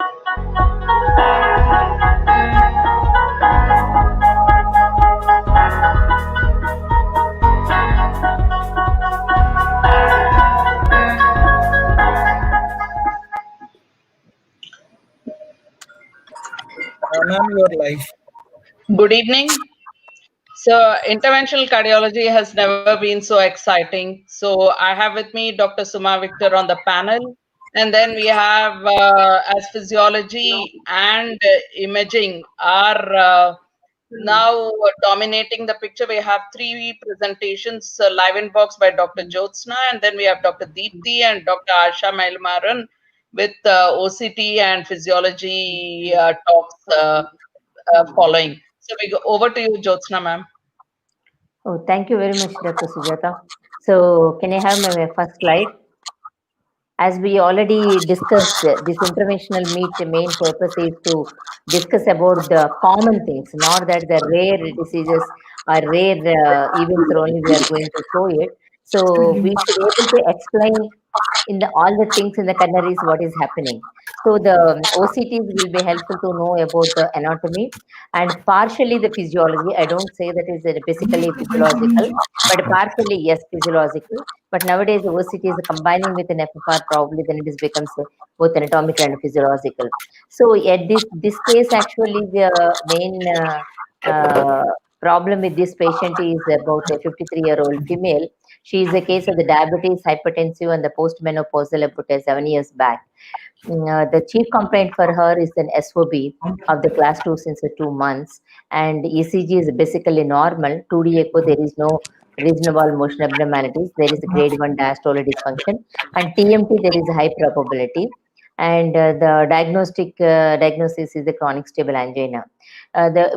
Ma'am, your life. Good evening. So, interventional cardiology has never been so exciting. So, I have with me Dr. Suma Victor on the panel. And then we have, as physiology and imaging are now dominating the picture. We have three presentations live in box by Dr. Jyotsna, and then we have Dr. Deepthi and Dr. Asha Mailmaran with OCT and physiology talks following. So we go over to you, Jyotsna, ma'am. Oh, thank you very much, Dr. Sujata. So, can I have my first slide? As we already discussed, this interventional meet, the main purpose is to discuss about the common things, not that the rare diseases or rare events are only we are going to show it. So, we should be able to explain in the all the things in the canaries what is happening. So the OCTs will be helpful to know about the anatomy and partially the physiology. I don't say that is basically physiological, but partially yes, physiological. But nowadays the OCT is combining with an FFR probably then it is becomes both anatomical and physiological. So at this case actually the main problem with this patient is about a 53-year-old female. She is a case of the diabetes, hypertensive, and the postmenopausal about 7 years back. The chief complaint for her is an SOB of the class 2 since 2 months, and ECG is basically normal. 2D echo, there is no reasonable motion abnormalities. There is a grade 1 diastolic dysfunction, and TMT, there is a high probability. And the diagnosis is the chronic stable angina.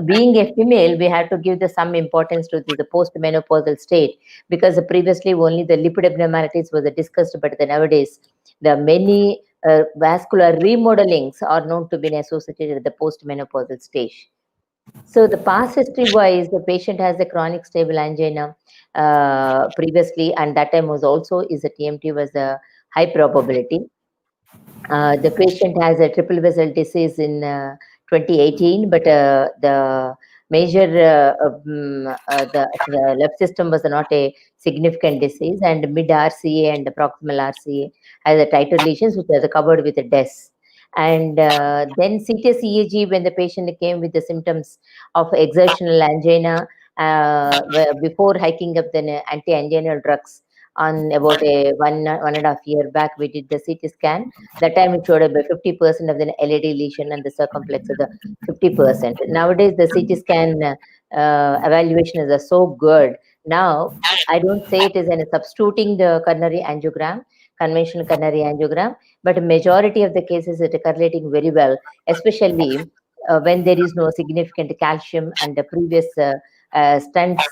Being a female, we have to give some importance to the postmenopausal state because previously only the lipid abnormalities was discussed, but nowadays the many vascular remodelings are known to be associated with the postmenopausal stage. So the past history wise, the patient has a chronic stable angina previously, and that time was also is a TMT was a high probability. The patient has a triple vessel disease in 2018, but the major the left system was not a significant disease, and mid RCA and proximal RCA has a tighter lesions which are covered with a DES. And then CT EEG when the patient came with the symptoms of exertional angina before hiking up the anti-anginal drugs on about a 1.5 year back, we did the CT scan. That time it showed about 50% of the LED lesion and the circumflex of the 50%. Nowadays, the CT scan evaluation is so good. Now, I don't say it is substituting the coronary angiogram, conventional coronary angiogram, but majority of the cases it is correlating very well, especially when there is no significant calcium and the previous stents.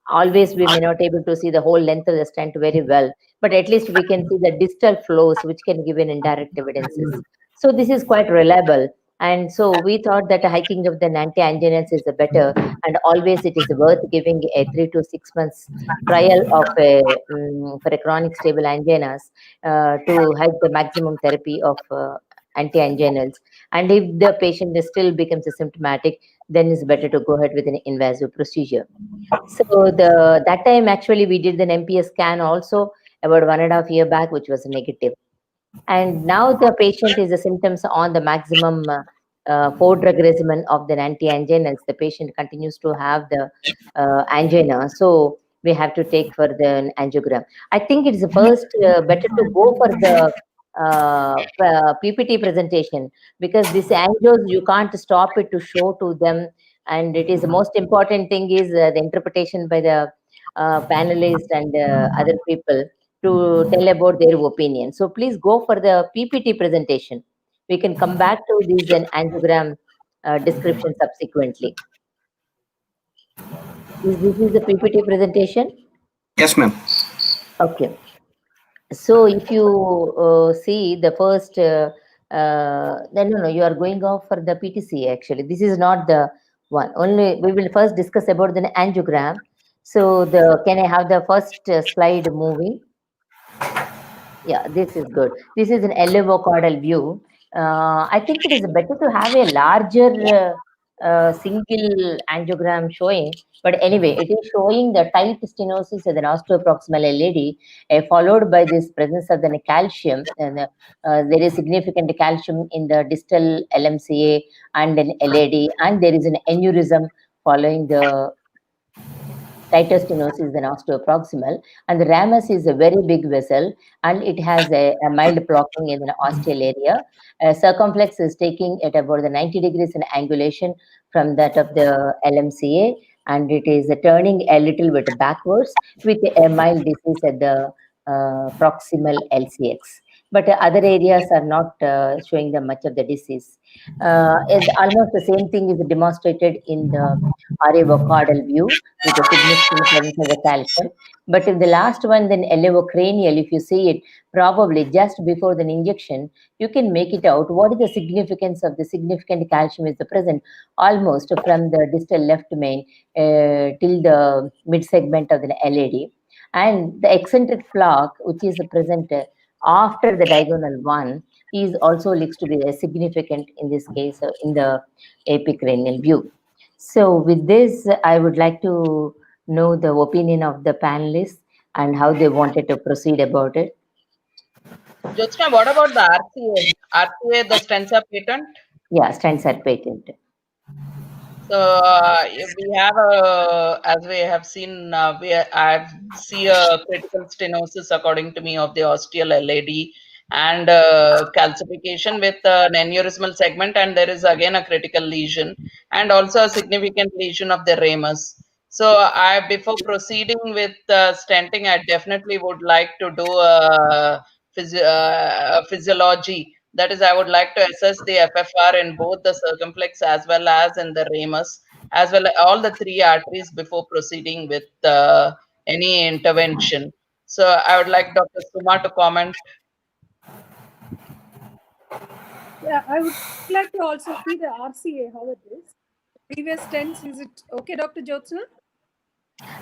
Always we may not able to see the whole length of the stent very well, but at least we can see the distal flows which can give an indirect evidences. So this is quite reliable. And so we thought that hiking of the anti-anginals is better, and always it is worth giving a 3 to 6 months trial of for a chronic stable anginas to have the maximum therapy of anti-anginals. And if the patient still becomes symptomatic, then it's better to go ahead with an invasive procedure. So that time actually we did an MPS scan also about 1.5 year back, which was negative. And now the patient is the symptoms on the maximum 4-drug regimen of the anti-anginals. The patient continues to have the angina. So we have to take for the angiogram. I think it's first better to go for the PPT presentation because this angios, you can't stop it to show to them. And it is the most important thing is the interpretation by the panelists and other people to tell about their opinion. So please go for the PPT presentation. We can come back to this and angiogram description subsequently. This is the PPT presentation? Yes, ma'am. Okay. So if you see the first, then no, you are going off for the PTC actually. This is not the one. Only we will first discuss about the angiogram. So can I have the first slide moving? Yeah, this is good. This is an LEVO caudal view. I think it is better to have a larger single angiogram showing. But anyway, it is showing the tight stenosis of the nostoproximal LAD, followed by this presence of the calcium. And there is significant calcium in the distal LMCA and an LAD, and there is an aneurysm following the tighter stenosis than osteoproximal, and the ramus is a very big vessel, and it has a mild blocking in the ostial area. Circumflex is taking at about the 90 degrees in angulation from that of the LMCA, and it is turning a little bit backwards with a mild disease at the proximal LCX. But other areas are not showing the much of the disease. Almost the same thing is demonstrated in the arrivocardal view with a significant presence of the calcium. But in the last one, then elevocranial, if you see it, probably just before the injection, you can make it out what is the significance of the significant calcium is the present almost from the distal left main till the mid segment of the LAD. And the eccentric plaque, which is present after the diagonal one, is also looks to be significant in this case in the epicranial view. So, with this, I would like to know the opinion of the panelists and how they wanted to proceed about it. Jyotsna, what about the RCA? RCA, the stents are patent. Yeah, stents are patent. So we have as we have seen, I see a critical stenosis according to me of the ostial LAD and calcification with an aneurysmal segment, and there is again a critical lesion and also a significant lesion of the ramus. So I, before proceeding with stenting, I definitely would like to do a physiology. That is, I would like to assess the FFR in both the circumflex as well as in the ramus, as well as all the three arteries before proceeding with any intervention. So I would like Dr. Suma to comment. Yeah, I would like to also see the RCA, how it is. Previous tense, is it okay, Dr. Jyotsna?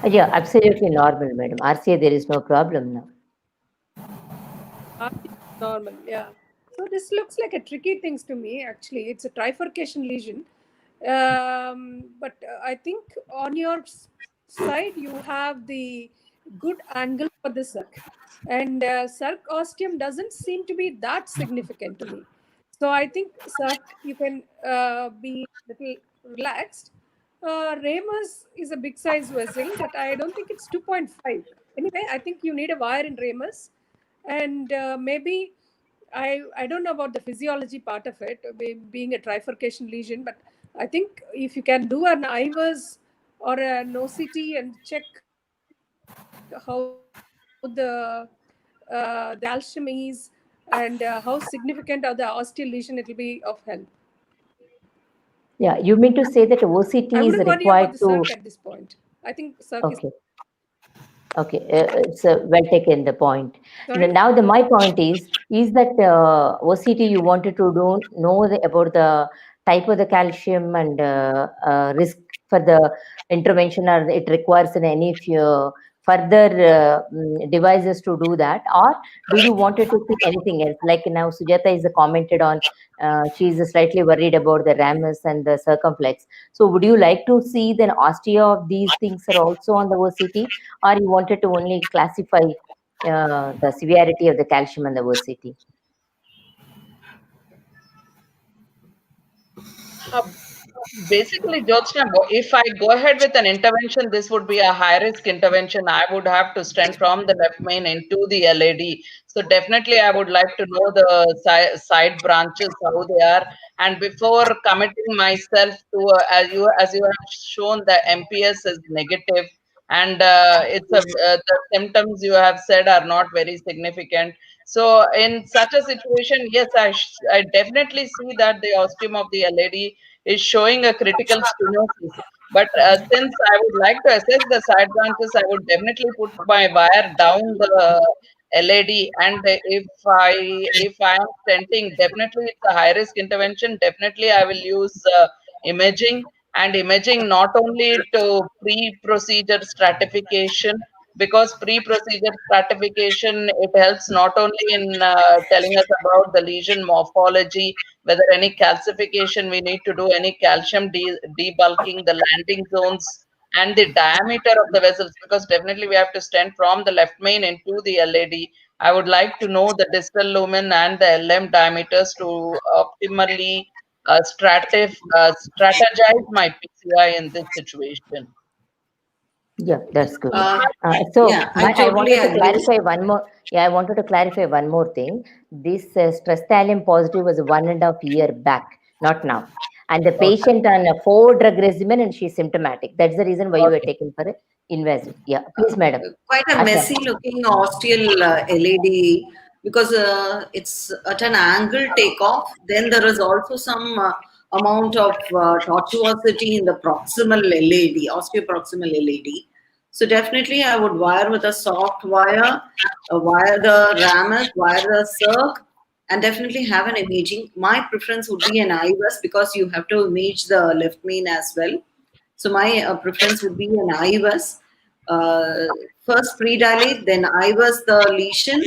Yeah, absolutely normal, madam. RCA, there is no problem now. RCA is normal, yeah. So this looks like a tricky things to me, actually. It's a trifurcation lesion. But I think on your side, you have the good angle for the circ. And circ ostium doesn't seem to be that significant to me. So I think circ, you can be little relaxed. Ramus is a big size vessel, but I don't think it's 2.5. Anyway, I think you need a wire in Ramus. And maybe I don't know about the physiology part of it, being a trifurcation lesion, but I think if you can do an IVUS or an OCT and check how the calcium is and how significant of the osteal lesion, it will be of help. Yeah, you mean to say that I OCT is wouldn't worry required about the to. circ at this point. I think circ is Okay. Okay, it's well taken the point. sorry. Now, my point is that OCT you wanted to know about the type of the calcium and risk for the intervention, or it requires any further devices to do that, or do you wanted to see anything else? Like now, Sujata is commented on. She is slightly worried about the ramus and the circumflex. So, would you like to see then osteo of these things are also on the OCT? Or you wanted to only classify the severity of the calcium and the OCT? Uh, Basically, Jyotsna, if I go ahead with an intervention, this would be a high risk intervention. I would have to stand from the left main into the LAD. So definitely, I would like to know the side branches, how they are, and before committing myself to as you have shown, the MPS is negative, and the symptoms you have said are not very significant. So in such a situation, yes, I definitely see that the ostium of the LAD is showing a critical stenosis. But since I would like to assess the side branches, I would definitely put my wire down the LAD. And if I am stenting, definitely it's a high risk intervention. Definitely I will use imaging, and imaging not only to pre-procedure stratification, because pre-procedure stratification, it helps not only in telling us about the lesion morphology, whether any calcification we need to do, any calcium debulking, the landing zones, and the diameter of the vessels, because definitely we have to stent from the left main into the LAD. I would like to know the distal lumen and the LM diameters to optimally strategize my PCI in this situation. Yeah, that's good. Uh, So yeah, I I totally wanted to agree. clarify one more. Yeah, I wanted to clarify one more thing. This stress thallium positive was 1.5 year back, not now. And the Okay. patient on a 4-drug regimen and she's symptomatic. That's the reason why you were Okay. taken for invasive. Yeah, please, madam. Quite a Asha. messy looking ostial LAD because it's at an angle takeoff. Then there is also some amount of tortuosity in the proximal LAD, osteoproximal LAD. So definitely I would wire with a soft wire, wire the ramus, wire the circ, and definitely have an imaging. My preference would be an IVAS because you have to image the left main as well. So my preference would be an IVAS. Uh, First pre-dilate, then IVAS the lesion,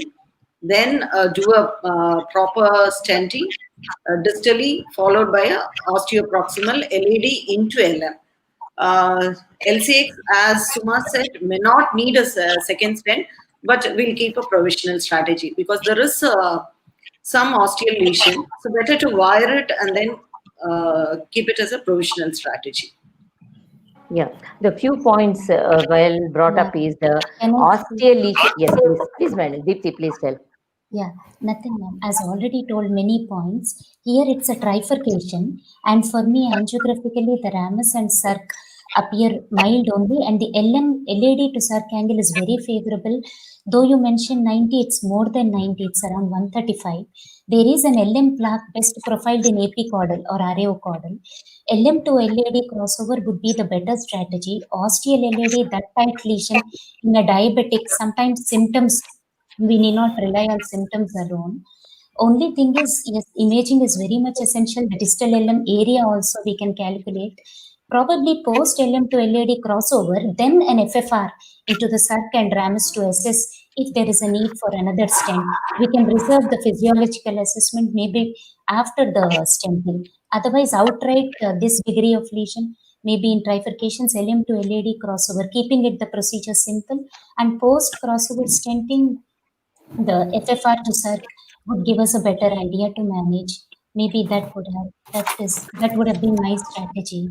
then do a proper stenting distally, followed by a osteoproximal LAD into LM. LCX, as Suma said, may not need a second stent, but we'll keep a provisional strategy because there is some osteal lesion. So better to wire it and then keep it as a provisional strategy. Yeah, the few points well brought Yeah. up is the Can I speak? osteal lesion. Yes, please, madam. Deepthi, please tell. Yeah, nothing, ma'am. As already told many points, here it's a trifurcation. And for me, angiographically, the ramus and circ appear mild only, and the LM LAD to circ angle is very favorable. Though you mentioned 90, it's more than 90, it's around 135. There is an LM plaque best profiled in apicaudal or areocaudal. LM to LAD crossover would be the better strategy. Osteal LAD, that tight lesion in a diabetic, sometimes symptoms, we need not rely on symptoms alone. Only thing is, yes, imaging is very much essential. The distal LM area also we can calculate. Probably post LM to LAD crossover, then an FFR into the circ and ramus to assess if there is a need for another stent. We can reserve the physiological assessment maybe after the stenting. Otherwise, outright this degree of lesion, maybe in trifurcations LM to LAD crossover, keeping it the procedure simple, and post crossover stenting the FFR to circ would give us a better idea to manage. Maybe that would have been my strategy.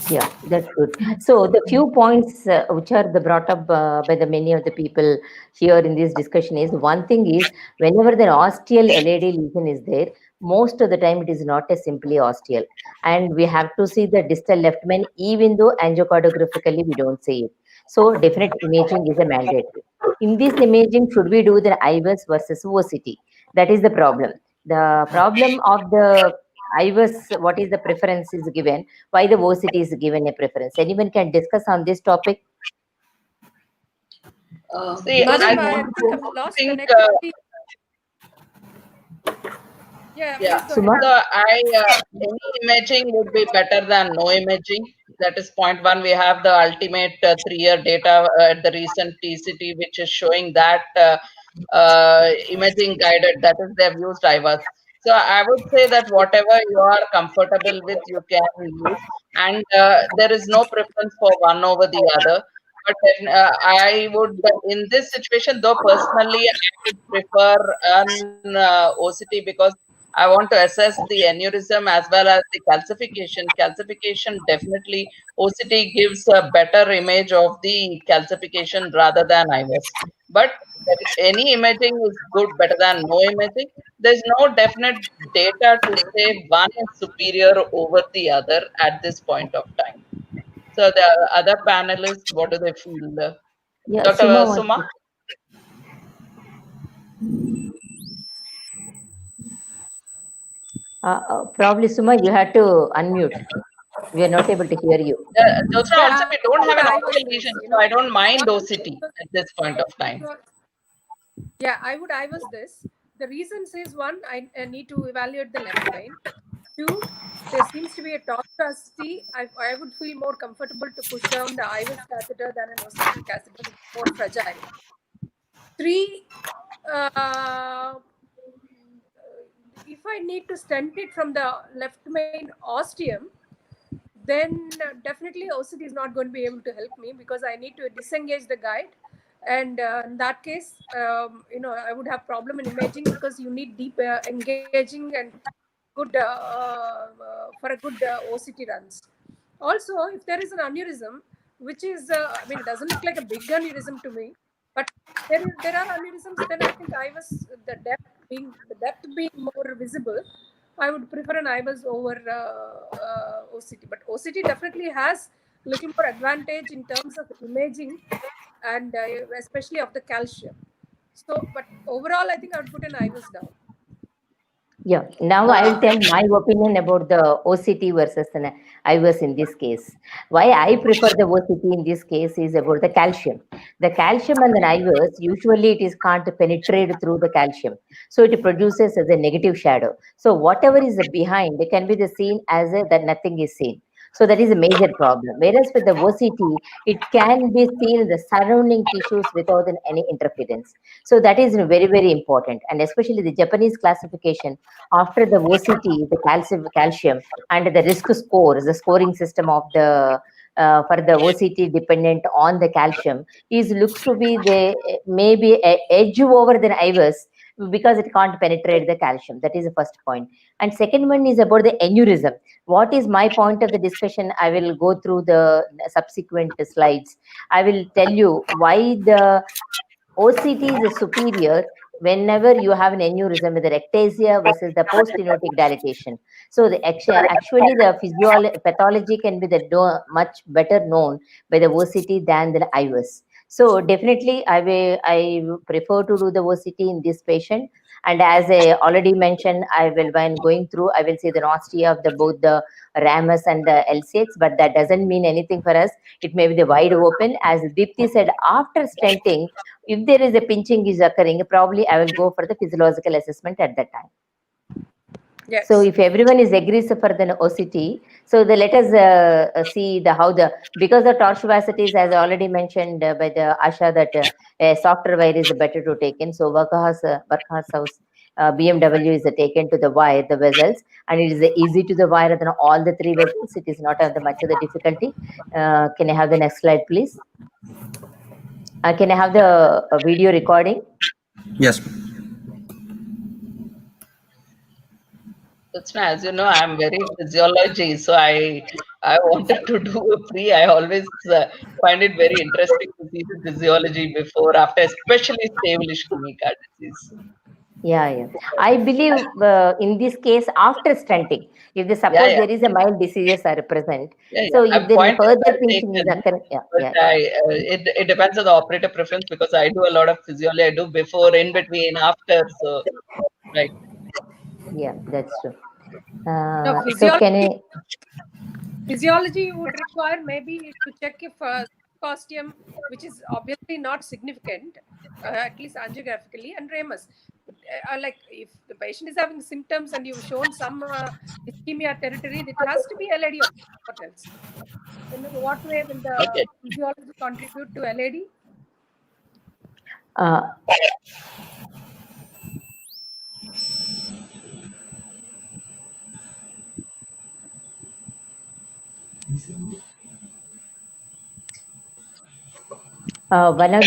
Yeah, that's good. So the few points which are brought up by the many of the people here in this discussion is one thing is whenever the osteal LAD lesion is there, most of the time it is not a simply osteal, and we have to see the distal left main even though angiocardographically we don't see it. So definite imaging is a mandatory. In this imaging, should we do the IVUS versus OCT? That is the problem. The problem of the IVUS, what is the preference is given? Why the OCT is given a preference? Anyone can discuss on this topic? See, I Madam, I don't think I've lost think, connectivity. Yeah, yeah. please go ahead. Suma? So any imaging would be better than no imaging. That is point one. We have the ultimate 3-year data at the recent TCT, which is showing that imaging guided, that is, they've used IVAS. So I would say that whatever you are comfortable with, you can use, and there is no preference for one over the other. But then, I would, in this situation, though personally, I would prefer an OCT because I want to assess the aneurysm as well as the calcification. Calcification, definitely OCT gives a better image of the calcification rather than IVAS. But any imaging is good, better than no imaging. There's no definite data to say one is superior over the other at this point of time. So the other panelists, what do they feel? Yeah, Suma Dr. wants Suma? to. Probably Suma, you had to unmute. We are not able to hear you. Jyotsna, also, Yeah, we don't have an I was optical this, lesion, so I don't mind OCT one, at this point of time. yeah, I was this. The reasons is one, I need to evaluate the left main. Two, there seems to be be a tortuosity, I would feel more comfortable to push down the IVUS catheter than an OCT catheter, which is more fragile. 3, if I need to stent it from the left main ostium, then definitely OCT is not going to be able to help me, because I need to disengage the guide. And in that case, I would have problem in imaging, because you need deep engaging and good for a good OCT runs. Also, if there is an aneurysm, which is, it doesn't look like a big aneurysm to me, but there are aneurysms, then I think the depth being more visible, I would prefer an IVUS over OCT. But OCT definitely has a little more advantage in terms of imaging, and especially of the calcium. So, but overall, I think I would put an IVUS down. Yeah, now I will tell my opinion about the OCT versus an IVUS in this case. Why I prefer the OCT in this case is about the calcium. The calcium and the IVUS, usually it is can't penetrate through the calcium. So it produces as a negative shadow. So whatever is behind, it can be the seen as that nothing is seen. So that is a major problem. Whereas with the OCT, it can be seen in the surrounding tissues without any interference. So that is very, very important. And especially the Japanese classification after the OCT, the calcium and the risk scores, the scoring system of the for the OCT dependent on the calcium is looks to be the maybe a edge over the IVUS, because it can't penetrate the calcium. That is the first point. And second one is about the aneurysm. What is my point of the discussion? I will go through the subsequent slides. I will tell you why the OCT is superior whenever you have an aneurysm with the ectasia versus the post-stenotic dilatation. So actually the pathology can be much better known by the OCT than the IVUS. So definitely I prefer to do the OCT in this patient. And as I already mentioned, when going through, I will see the nausea of both the ramus and the LCX, but that doesn't mean anything for us. It may be the wide open. As Deepthi said, after stenting, if there is a pinching is occurring, probably I will go for the physiological assessment at that time. Yes. So if everyone is agrees for the OCT, so let us see because the tortuosities, as already mentioned by the Asha, that a softer wire is better to take in. So Workhouse House BMW is taken to the wire, the vessels, and it is easy to the wire than all the 3 vessels. It is not much of the difficulty. Can I have the next slide, please? Can I have the video recording? Yes. That's as you know, I'm very physiology, so I wanted to do a free. I always find it very interesting to see the physiology before, after, especially stable ischemic heart disease. Yeah. I believe in this case, after stenting, if they suppose there is a mild diseases are present, so if there is further pinching is occurring, it depends on the operator preference, because I do a lot of physiology. I do before, in between, after. So, right. Yeah, that's true. No, So can physiology would require maybe to check if costume, which is obviously not significant, at least angiographically, and ramus. Like if the patient is having symptoms and you've shown some ischemia territory, it has to be LAD or what else. In what way will the physiology contribute to LAD? one of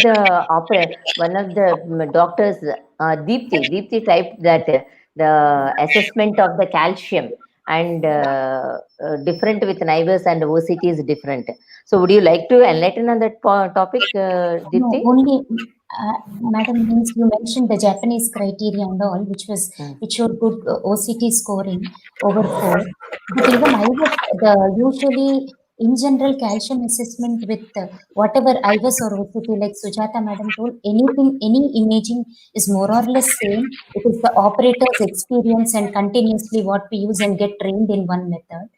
the doctors, Deepthi typed that the assessment of the calcium and different with IVUS and OCT is different. So would you like to enlighten on that topic, Deepthi? No, only, Madam, means you mentioned the Japanese criteria and all, which showed good OCT scoring over 4. But even usually in general calcium assessment with whatever IVUS or OCT, like Sujata Madam told, any imaging is more or less same. It is the operator's experience and continuously what we use and get trained in one method.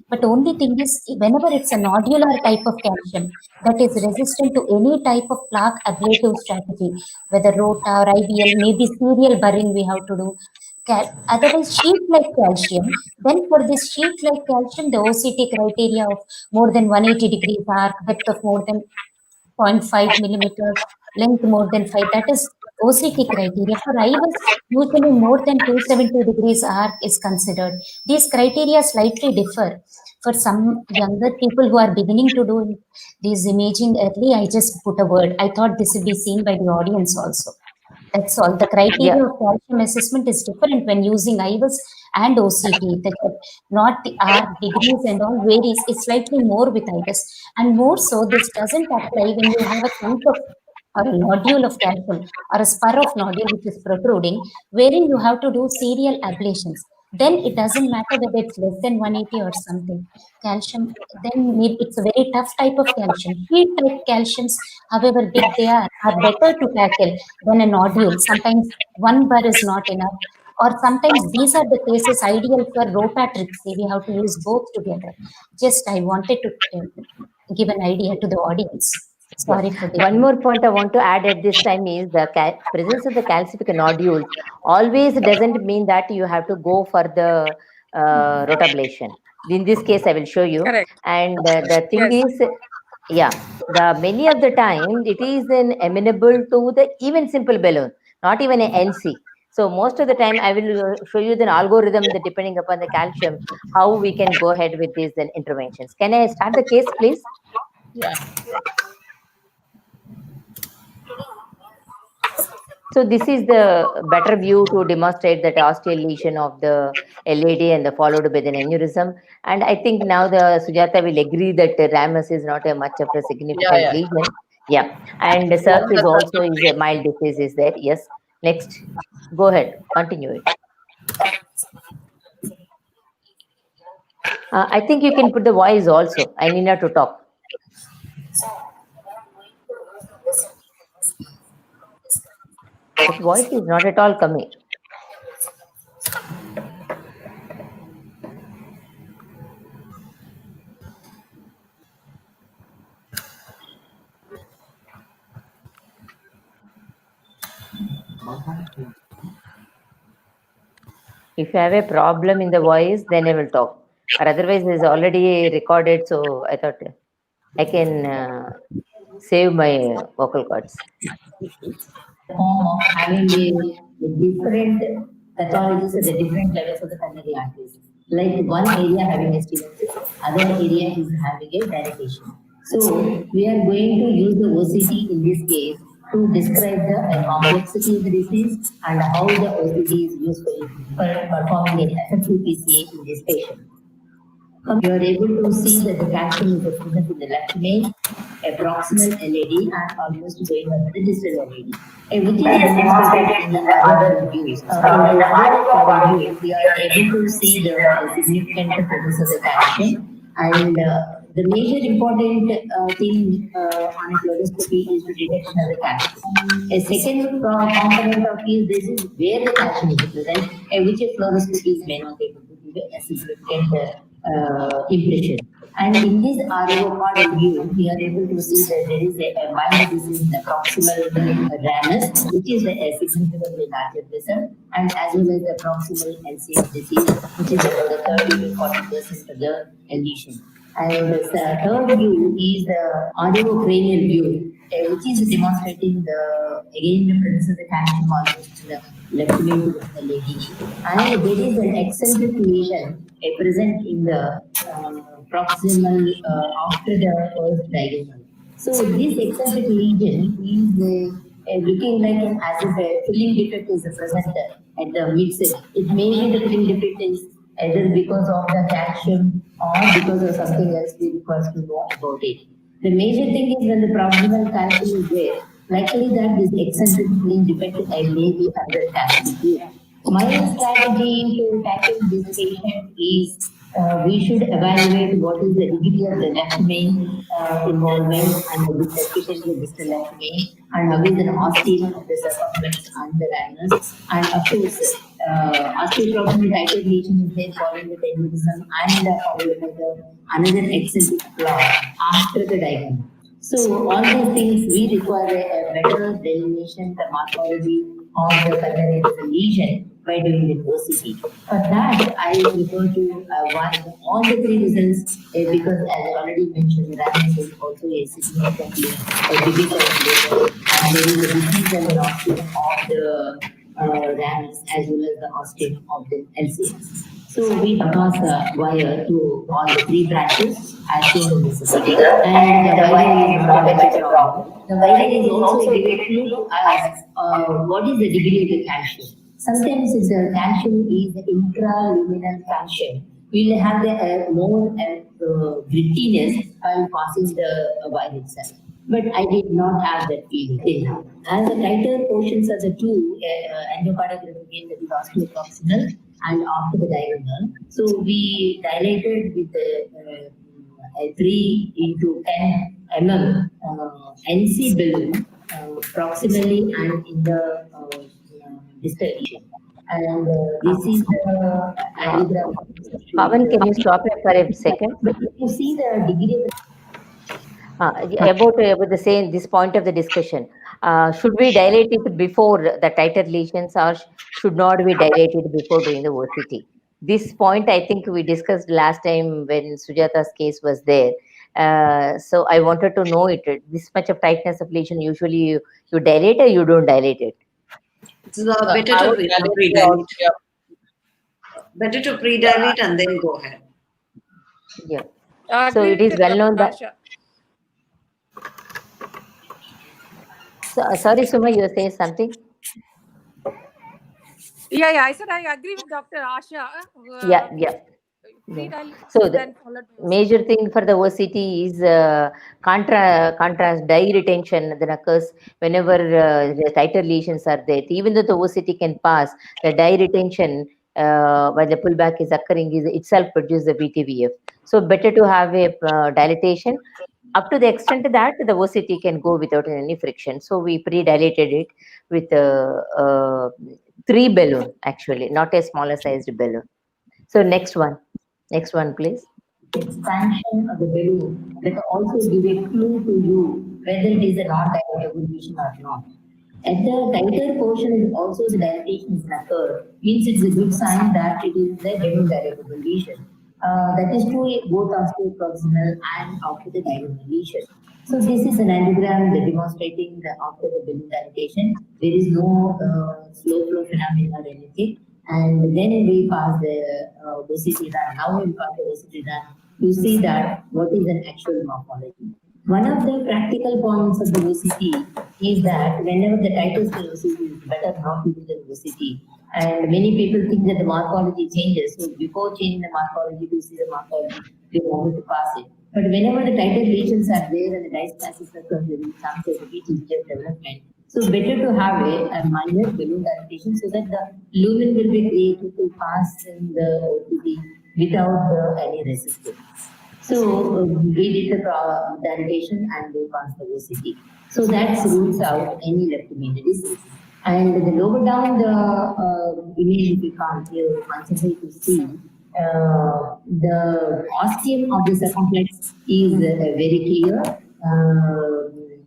But only thing is, whenever it's a nodular type of calcium that is resistant to any type of plaque ablative strategy, whether ROTA or IVL, maybe serial burying we have to do. Otherwise sheet-like calcium. Then for this sheet-like calcium, the OCT criteria of more than 180 degrees arc, depth of more than 0.5 millimeters, length more than 5. That is OCT criteria. For IVUS, usually more than 270 degrees arc is considered. These criteria slightly differ. For some younger people who are beginning to do this imaging early, I just put a word. I thought this would be seen by the audience also. That's all. The Yeah. criteria of calcium assessment is different when using IVUS and OCT. Not the R degrees and all varies. It's slightly more with IVUS. And more so, this doesn't apply when you have a chunk of or a nodule of calcium or a spur of nodule which is protruding, wherein you have to do serial ablations. Then it doesn't matter whether it's less than 180 or something. Calcium, then it's a very tough type of calcium. Heat type calciums, however big they are better to tackle than a nodule. Sometimes one bar is not enough, or sometimes these are the cases ideal for rotatripsy. We have to use both together. Just I wanted to give an idea to the audience. Yeah. Sorry for One the. more point I want to add at this time is the presence of the calcific nodules always doesn't mean that you have to go for the rotablation. In this case, I will show you. Correct. And the thing Yes. is, yeah, the many of the time it is an amenable to the even simple balloon, not even a NC. So most of the time, I will show you the algorithm that depending upon the calcium, how we can go ahead with these then interventions. Can I start the case, please? Yeah. So this is the better view to demonstrate that osteal lesion of the LAD and the followed by the aneurysm. And I think now the Sujata will agree that the ramus is not a much of a Yeah, significant yeah. lesion. Yeah, and the Even SERC is the also is a mild disease is there. Yes. Next, go ahead, continue it. I think you can put the voice also. I need not to talk. That voice is not at all coming. If you have a problem in the voice, then I will talk. Or otherwise, it's already recorded, so I thought I can save my vocal cords. Form of having a different pathologies at the different levels of the coronary arteries. Like one area having a stenosis, other area is having a dilatation. So we are going to use the OCT in this case to describe the complexity of the disease and how the OCT is useful for performing an effective PCA in this patient. You are able to see that the calcium is present in the left main, a proximal LAD, and almost going on the distal LAD, which is demonstrated in the other views. In the other view, we are able to see the significant presence of the calcium, and the major important thing on a fluoroscopy is the detection of the calcium. A second component of this is where the calcium is present, which fluoroscopies may not be able to give a significant impression. And in this RO part view, we are able to see that there is a mild disease in the proximal ramus, which is a significantly larger vessel, and as well as the proximal LCS disease, which is about the 30 to 40% of the lesion. And the third view is the audiocranial view, which is demonstrating again the presence of the calcium almost to the left main to the lady. And there is an eccentric lesion present in the proximal after the first diagonal. So this eccentric lesion is looking like as if a filling defect is present at the midsection. It may be the filling defect is either because of the calcium or because of something else we require to know about it. The major thing is when the proximal calcium is there, likely that this eccentric filling defect may be under calcium. My strategy to tackle this patient is we should evaluate what is the degree of the left main involvement and especially the distal left main, and how is the osteal of the circumference and the ramus, and of course osteoproximal tighter lesion is there following with aneurysm and followed by another eccentric plot after the diagonal. So all these things we require a better delineation, the morphology of the coronary lesion by doing the OCT. For that, I refer to all the three results because, as I already mentioned, RAMS is also a significantly bigger calculator, and there is a disease and an osteum of the RAMS as well as the osteum of the LCS. So we cross the wire to all the three branches as shown in this figure, and the wire is not a major problem. The wire is also a great clue to us what is the degree of the calcium. Sometimes if the calcium is the intraluminal calcium, we will have the more grittiness while passing the wire itself. But I did not have that feeling till now. As the tighter portions of the two, endocardiography again, that is osteoproximal and after the diagonal. So we dilated with the 3 into 10 mm NC balloon proximally and in the distal region. And this is the angiogram. Pavan, can you stop it for a second? But if you see the degree of About the same this point of the discussion, should we dilate it before the tighter lesions, or should not we dilate it before doing the OCT? This point I think we discussed last time when Sujata's case was there. So I wanted to know it. This much of tightness of lesion, usually you dilate or you don't dilate it? It's better to pre-dilate. Better to pre-dilate and then go ahead. Yeah. So it is well known that. So, sorry, Suma, you were saying something? Yeah. I said I agree with Dr. Asha. Yeah. So the major thing for the OCT is contrast dye retention that occurs whenever the tighter lesions are there. Even though the OCT can pass, the dye retention while the pullback is occurring is itself produce the BTVF. So better to have a dilatation. Up to the extent that the OCT can go without any friction. So we pre-dilated it with 3 balloon, actually, not a smaller sized balloon. So next one, please. Expansion of the balloon that also give a clue to you whether it is a non-dilatable lesion or not. At the tighter portion is also the dilatation is occurred, means it's a good sign that it is a balloon dilatable lesion. That is true both osteoproximal and after the diagonal lesion. So this is an angiogram demonstrating that after the balloon dilatation, there is no slow flow phenomenon or anything. And then we pass the OCT run. Now we pass the OCT run to see that what is an actual morphology. One of the practical points of the OCT is that whenever the tighter the OCT is better not to do the OCT. And many people think that the morphology changes. So before changing the morphology to see the morphology, they want to pass it. But whenever the tighter lesions are there and the diastasis occurs, there is chance of repeat development. So better to have a minor balloon dilatation so that the lumen will be created to pass in the OCT without any resistance. So we did the dilatation and we passed the OCT. So that rules out any left-minded disease. And the lower down the image, if you come here, concentrate to see the ostium of the circumflex is very clear.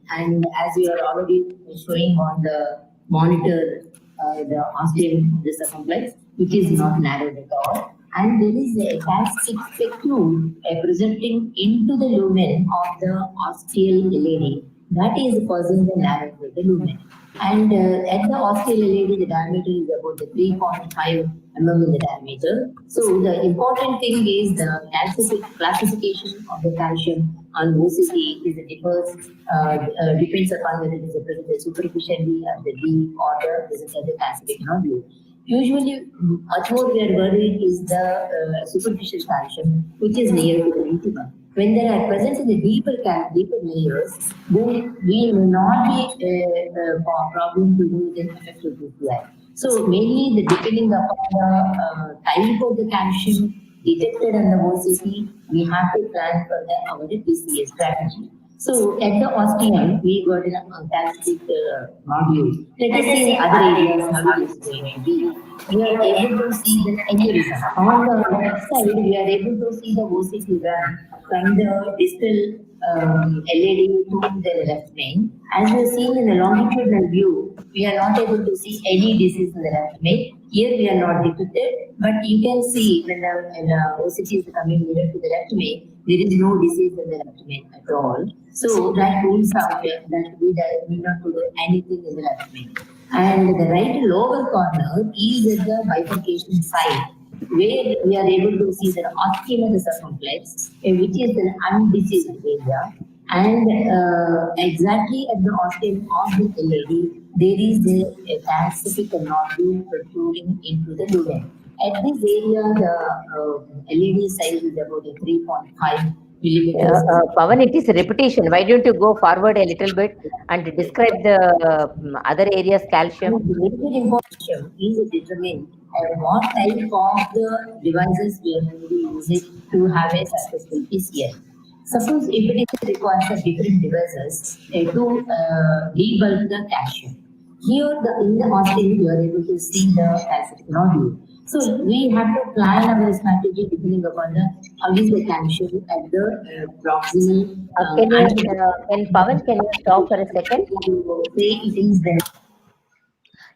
And as you are already showing on the monitor, the ostium of the circumflex, which is not narrowed at all. And there is a castic speculum presenting into the lumen of the ostial LAD. That is causing the narrowing of the lumen. And at the ostial LAD, the diameter is about the 3.5 mm in the diameter. So the important thing is the classification of the calcium on OCT is it depends upon whether it is present superficially at the deep or the calcific nodule. Usually, much more we are worried is the superficial calcium, which is near to the intima. When they are present in the deeper layers, then we may not be a problem to do the effective PCI. So mainly depending upon the type of the calcium detected on the OCT, we have to plan for our PCA strategy. So at the ostium, we got a calcific nodule. Let us see in other areas how it is going to be. We are able to see the aneurysm. On the left side, we are able to see the OCT run from the distal LAD to the left main. As we are seeing in the longitudinal view, we are not able to see any disease in the left main. Here we are not depicted, but you can see when the OCT is coming near to the left main, there is no disease in the left main at all. So that rules out that we need not to do anything in the left main. And the right lower corner is at the bifurcation side, where we are able to see the osteomer circumflex, which is an undiseased area. And exactly at the ostium of the LAD, there is a calcific nodule protruding into the lumen. At this area, the LED size is about a 3.5 millimeters. Pawan, it is a repetition. Why don't you go forward a little bit and describe the other areas calcium? The very important is determine what type of the devices we are going to be using to have a successful PCR. Suppose if it requires a different devices to debulk the calcium. Here, in the hospital, you are able to see the calcium nodule. So we have to plan our strategy depending upon how is the calcium at the proximal. Can Pawan, can you stop for a second? Say it is there.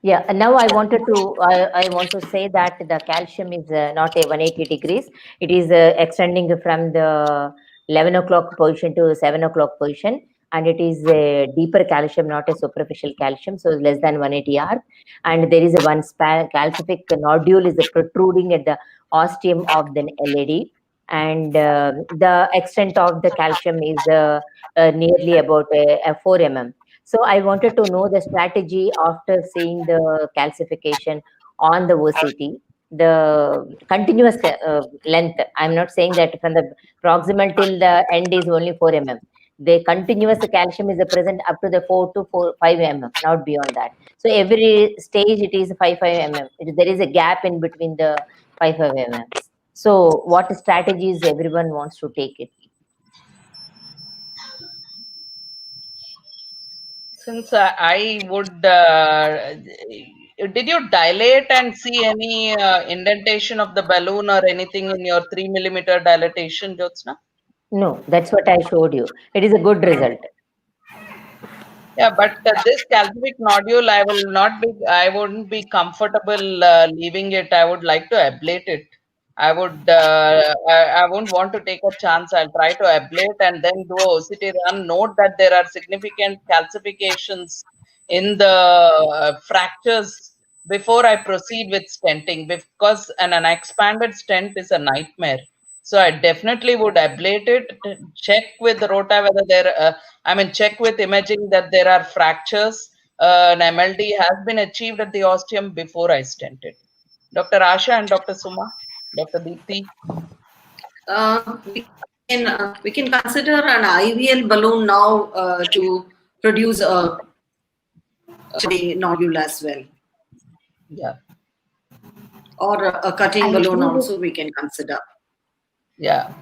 Yeah, and now I want to say that the calcium is not a 180 degrees. It is extending from the 11 o'clock position to 7 o'clock position, and it is a deeper calcium, not a superficial calcium, so less than 180 R. And there is a calcific nodule is protruding at the ostium of the LAD, and the extent of the calcium is nearly about a 4 mm. So I wanted to know the strategy after seeing the calcification on the OCT, the continuous length. I'm not saying that from the proximal till the end is only 4 mm. The continuous calcium is present up to the 5 mm, not beyond that. So every stage it is 5 mm. There is a gap in between the 5 mm. So what strategies everyone wants to take it? Since I would, did you dilate and see any indentation of the balloon or anything in your 3 millimeter dilatation, Jyotsna? No, that's what I showed you. It is a good result. Yeah, but this calcific nodule, I wouldn't be comfortable leaving it. I would like to ablate it. I wouldn't want to take a chance. I'll try to ablate and then do a OCT run. Note that there are significant calcifications in the fractures before I proceed with stenting, because an expanded stent is a nightmare. So I definitely would ablate it, check with the rota whether check with imaging that there are fractures. An MLD has been achieved at the ostium before I stented. Dr. Asha and Dr. Suma, Dr. Deepthi. We can consider an IVL balloon now to produce a nodule as well. Yeah. Or a cutting balloon also we can consider. Yeah.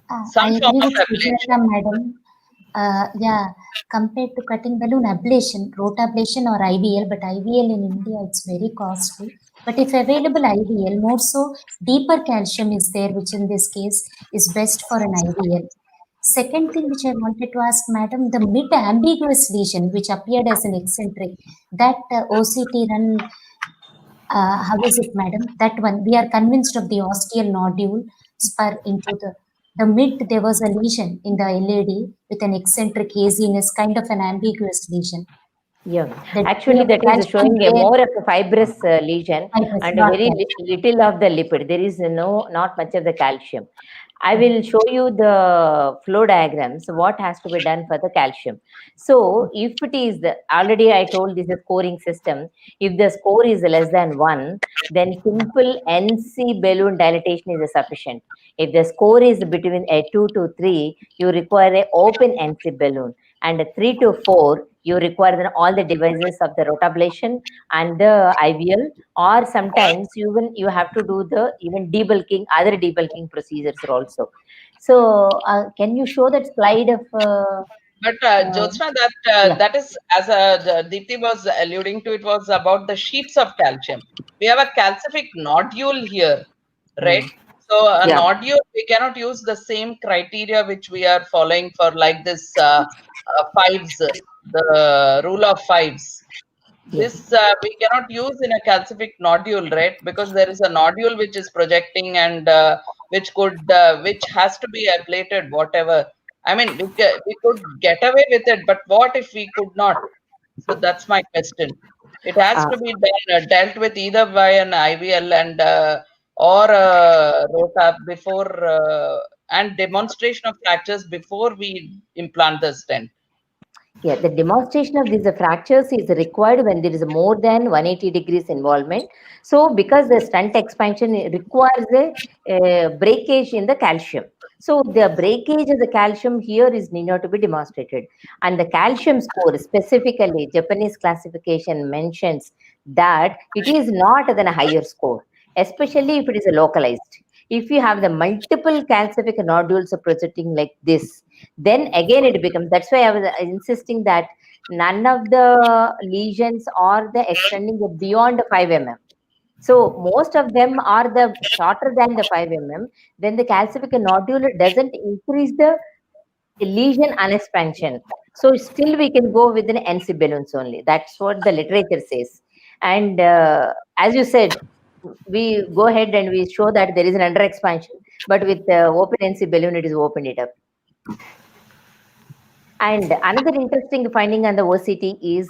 I Some form agree of with ablation. Sujata, madam. Yeah, compared to cutting balloon ablation, rotablation or IVL, but IVL in India it's very costly. But if available IVL, more so deeper calcium is there, which in this case is best for an IVL. Second thing which I wanted to ask, madam, the mid-ambiguous lesion which appeared as an eccentric, that OCT run, how is it, madam? That one, we are convinced of the ostial nodule spur into the mid, there was a lesion in the LAD with an eccentric haziness, kind of an ambiguous lesion. Yeah, That actually that is showing a there, more of a fibrous lesion fibrous, and not very calcium. little of the lipid. There is not much of the calcium. I will show you the flow diagrams, what has to be done for the calcium. So if it is already I told this is a scoring system. If the score is less than 1, then simple NC balloon dilatation is sufficient. If the score is between a 2 to 3, you require an open NC balloon, and 3 to 4, you require then all the devices of the rotablation and the IVL, or sometimes you have to do the even debulking, other debulking procedures also. So can you show that slide of? But Jyotsna, Yeah. that is, as Deepthi was alluding to, it was about the sheets of calcium. We have a calcific nodule here, right? So a Yeah. nodule, we cannot use the same criteria which we are following for like this fives, the rule of fives. This we cannot use in a calcific nodule, right? Because there is a nodule which is projecting and which has to be ablated, whatever. I mean, we could get away with it, but what if we could not? So that's my question. It has to be dealt with either by an IVL and or rota before and demonstration of fractures before we implant the stent. Yeah, the demonstration of these fractures is required when there is more than 180 degrees involvement. So, because the stent expansion requires a breakage in the calcium. So, the breakage of the calcium here is need not to be demonstrated. And the calcium score, specifically, Japanese classification mentions that it is not than a higher score, especially if it is localized. If you have the multiple calcific nodules projecting like this, then again it becomes, that's why I was insisting that none of the lesions are the extending beyond 5 mm. So most of them are the shorter than the 5 mm. Then the calcific nodule doesn't increase the lesion unexpansion. So still we can go with an NC balloons only. That's what the literature says. And as you said, we go ahead and we show that there is an under expansion, but with open NC balloon, it is opened it up. And another interesting finding on the OCT is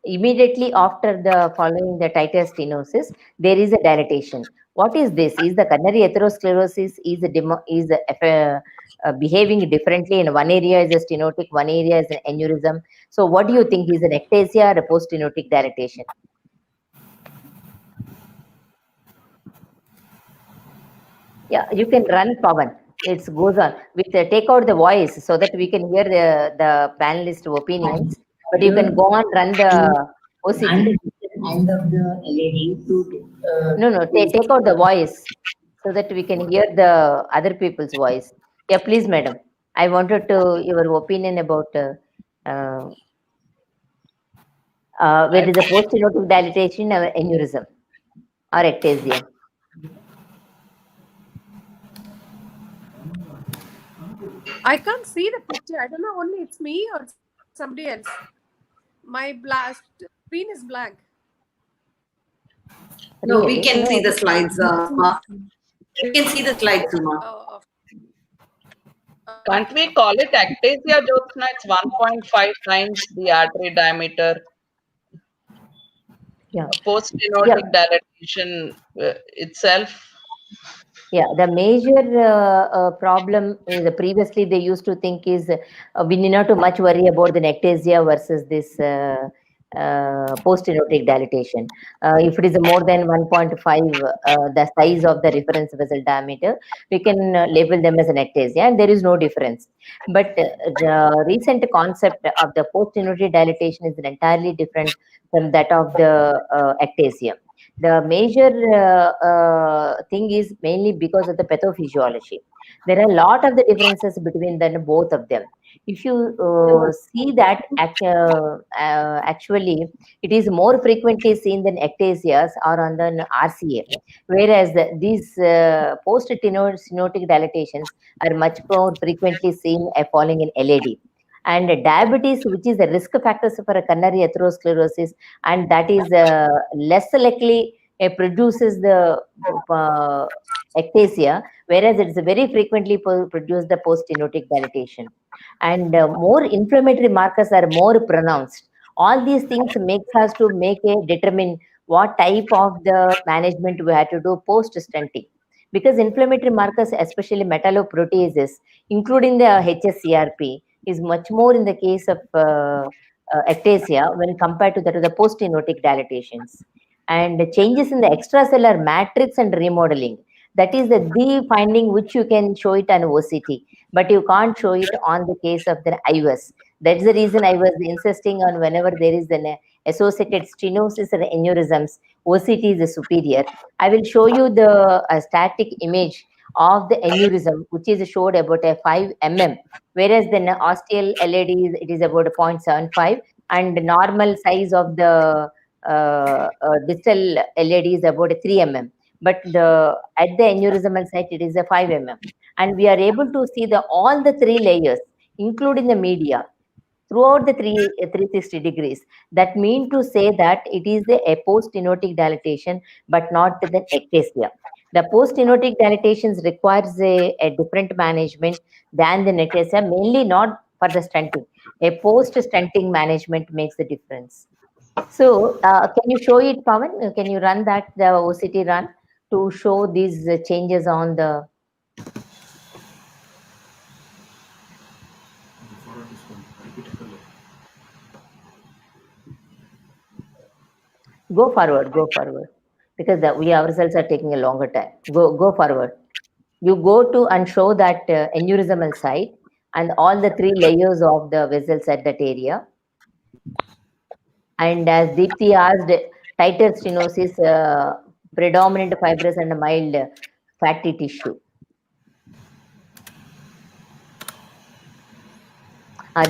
immediately after the following the titus stenosis, there is a dilatation. What is this? Is the coronary atherosclerosis is behaving differently? In one area is a stenotic, one area is an aneurysm. So, what do you think is an ectasia or a post-stenotic dilatation? Yeah, you can run, Pavan. It goes on. With take out the voice so that we can hear the panelist opinions. But you can go on, run the OCT. And the end of the LED to No, take out the voice so that we can hear the other people's voice. Yeah, please, madam. I wanted to your opinion about whether the post-stenotic dilatation or aneurysm or ectasia. I can't see the picture. I don't know, only it's me or somebody else. My screen is blank. No, we can see the slides, Ma. We can see the slides, Ma. Oh, Can't we call it ectasia, Jyotsna? It's 1.5 times the artery diameter. Yeah. Post-stenotic dilatation itself. Yeah, the major problem is previously they used to think is we need not too much worry about the ectasia versus this post-stenotic dilatation. If it is more than 1.5, the size of the reference vessel diameter, we can label them as an ectasia, and there is no difference. But the recent concept of the post-stenotic dilatation is entirely different from that of the ectasia. The major thing is mainly because of the pathophysiology. There are a lot of the differences between both of them. If you see that actually it is more frequently seen than ectasias or on the RCA, whereas these post-stenotic dilatations are much more frequently seen falling in LAD. And diabetes, which is the risk factors for a coronary atherosclerosis, and that is less likely produces the ectasia, whereas it is very frequently produce the post-stenotic dilatation. And more inflammatory markers are more pronounced. All these things makes us to determine what type of the management we have to do post-stenting. Because inflammatory markers, especially metalloproteases, including the HSCRP, is much more in the case of ectasia when compared to that of the post-stenotic dilatations. And changes in the extracellular matrix and remodeling, that is the finding which you can show it on OCT, but you can't show it on the case of the IVS. That's the reason I was insisting on whenever there is an associated stenosis or aneurysms, OCT is superior. I will show you the static image of the aneurysm, which is showed about a 5 mm, whereas the ostial LAD it is about 0.75, and normal size of the distal LAD is about 3 mm. But at the aneurysmal site it is a 5 mm, and we are able to see all the three layers, including the media. throughout the 360 degrees. That mean to say that it is a post-stenotic dilatation, but not the ectasia. The post-stenotic dilatations requires a different management than the ectasia, mainly not for the stenting. A post-stenting management makes the difference. So, can you show it, Pawan? Can you run that, the OCT run, to show these changes on the... Go forward, because we ourselves are taking a longer time. Go forward. You go to and show that aneurysmal site and all the three layers of the vessels at that area. And as Deepthi asked, tighter stenosis, predominant fibrous and mild fatty tissue.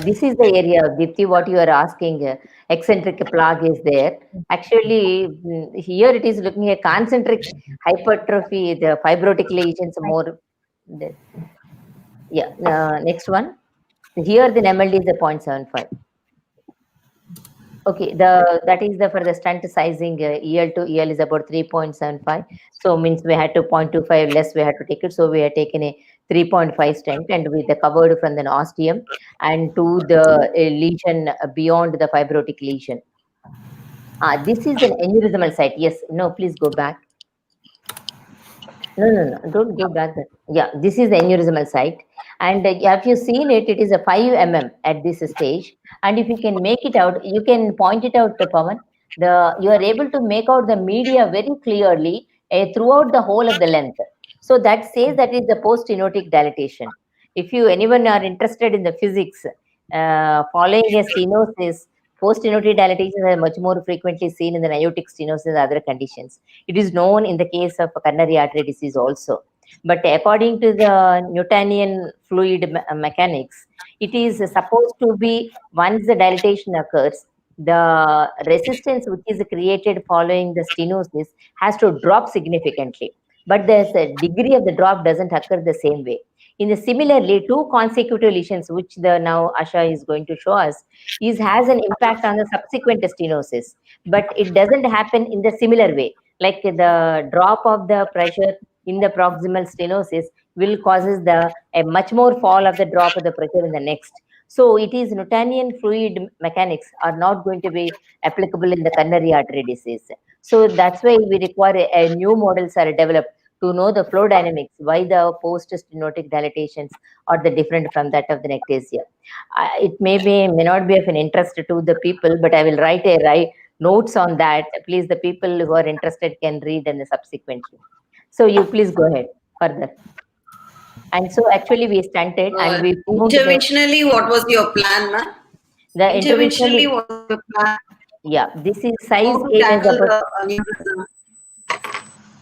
This is the area, Deepthi, what you are asking. Eccentric plaque is there. Actually, here it is looking at concentric hypertrophy, the fibrotic lesions more. Yeah, next one. Here the NMLD is the 0.75. Okay, that is the for the stunt sizing, EL to EL is about 3.75. So means we had to 0.25 less we had to take it. So we had taken a 3.5 stent and with the covered from the ostium and to the lesion beyond the fibrotic lesion. This is an aneurysmal site. Yes, no, please go back. No, don't go back. Yeah, this is the aneurysmal site. And have you seen it? It is a 5 mm at this stage. And if you can make it out, you can point it out, Pawan. You are able to make out the media very clearly throughout the whole of the length. So that says that is the post-stenotic dilatation. If you anyone are interested in the physics, following a stenosis, post-stenotic dilatations are much more frequently seen in the aortic stenosis and other conditions. It is known in the case of coronary artery disease also. But according to the Newtonian fluid mechanics, it is supposed to be once the dilatation occurs, the resistance which is created following the stenosis has to drop significantly. But the degree of the drop doesn't occur the same way. In the similarly, two consecutive lesions, which the now Asha is going to show us, has an impact on the subsequent stenosis, but it doesn't happen in the similar way. Like the drop of the pressure in the proximal stenosis will causes a much more fall of the drop of the pressure in the next. So it is Newtonian fluid mechanics are not going to be applicable in the coronary artery disease. So that's why we require a new models are developed to know the flow dynamics, why the post-stenotic dilatations are the different from that of the ectasia. It may not be of an interest to the people, but I will write notes on that. Please, the people who are interested can read and subsequently. So you please go ahead further. And so actually we stunted and we moved interventionally, what was your plan, ma'am? the Interventionally, what was your plan? Yeah, this is size How to came as tackle about, aneurysm?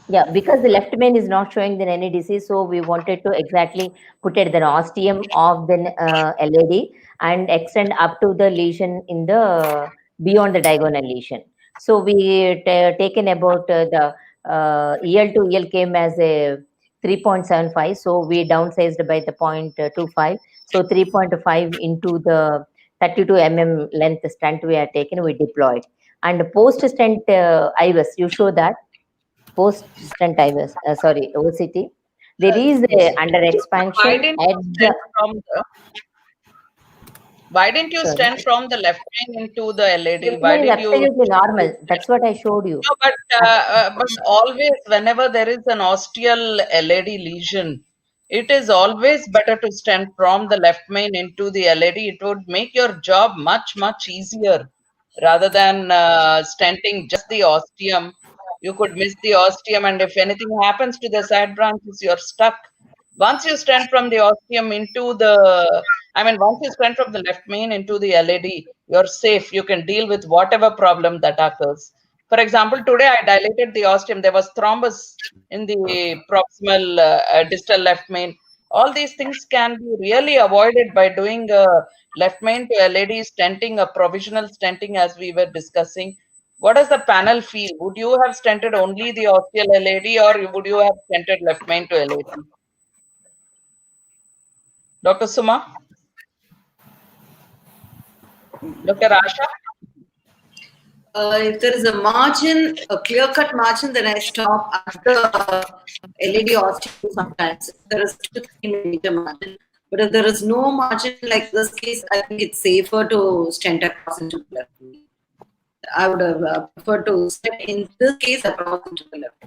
yeah, because the left main is not showing the any disease, so we wanted to exactly put it the ostium of the LAD and extend up to the lesion in the beyond the diagonal lesion. So we taken about the EL to EL came as a 3.75, so we downsized by the 0.25. So 3.5 into the 32 mm length stent we had taken, we deployed. And post stent IVUS, you show that post-stent IVUS, OCT. There is a under expansion Why didn't at you the... stent from the Why didn't you Sorry. stent from the left main into the LAD? Left Why main is did you? absolutely normal. That's what I showed you. No, but always whenever there is an ostial LAD lesion, it is always better to stent from the left main into the LAD. It would make your job much easier rather than stenting just the ostium. You could miss the ostium, and if anything happens to the side branches, you're stuck. Once you stent from the ostium into once you stent from the left main into the LAD, you're safe. You can deal with whatever problem that occurs. For example, today I dilated the ostium. There was thrombus in the proximal distal left main. All these things can be really avoided by doing a left main to LAD stenting, a provisional stenting, as we were discussing. What does the panel feel? Would you have stented only the ostial LAD, or would you have stented left main to LAD? Dr. Suma? Dr. Asha? If there is a margin, a clear-cut margin, then I stop at the LED osteotomy sometimes. There is 2-3 millimeter margin. But if there is no margin like this case, I think it's safer to stent across into the left knee. I would have preferred to stent in this case across into the left.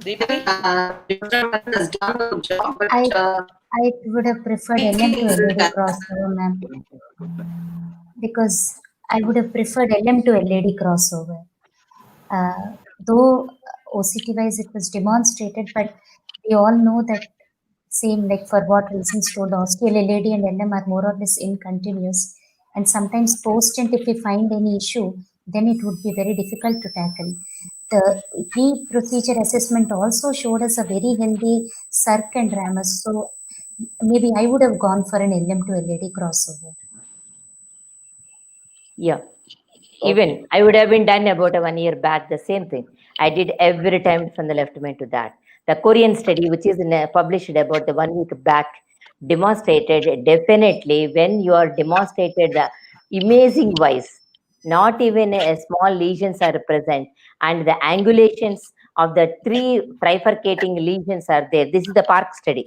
Deepti? Dr. has done a good job, but I would have preferred LM to LED crossover, ma'am, because I would have preferred LM to LED crossover. Though OCT wise it was demonstrated, but we all know that same, like for what reasons told, osteal LAD and LM are more or less incontinuous, and sometimes post and if we find any issue, then it would be very difficult to tackle. The pre-procedure assessment also showed us a very healthy circ and ramus, so maybe I would have gone for an LM to LAD crossover. Yeah. Even I would have been done about 1 year back, the same thing. I did every time from the left main to that. The Korean study, which is published about the 1 week back, demonstrated definitely when you are demonstrated the imaging wise, not even a small lesions are present, and the angulations of the 3 trifurcating lesions are there. This is the Park study.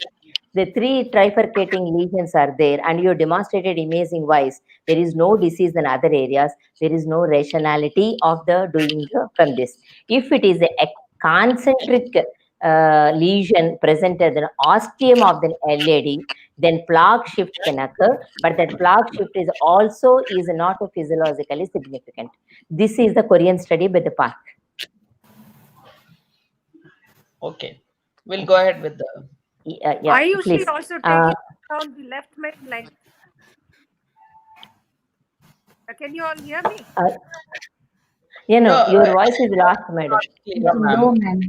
The 3 trifurcating lesions are there, and you demonstrated imaging wise. There is no disease in other areas. There is no rationality of the doing from this. If it is a concentric lesion presented in ostium of the LAD, then plaque shift can occur, but that plaque shift is also not physiologically significant. This is the Korean study by the Park. Okay. We'll go ahead with the... I usually please. also take it down the left main length. Can you all hear me? No, your voice is lost, madam. Low, ma'am.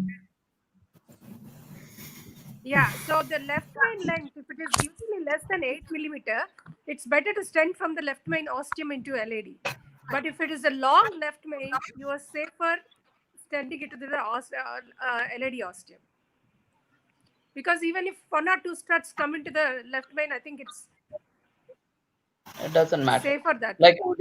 Yeah, so the left main length, if it is usually less than 8 millimeter, it's better to stent from the left main ostium into LAD. But if it is a long left main, you are safer stenting it to the LAD ostium. Because even if 1 or 2 struts come into the left main, I think it doesn't matter. Safer that like way.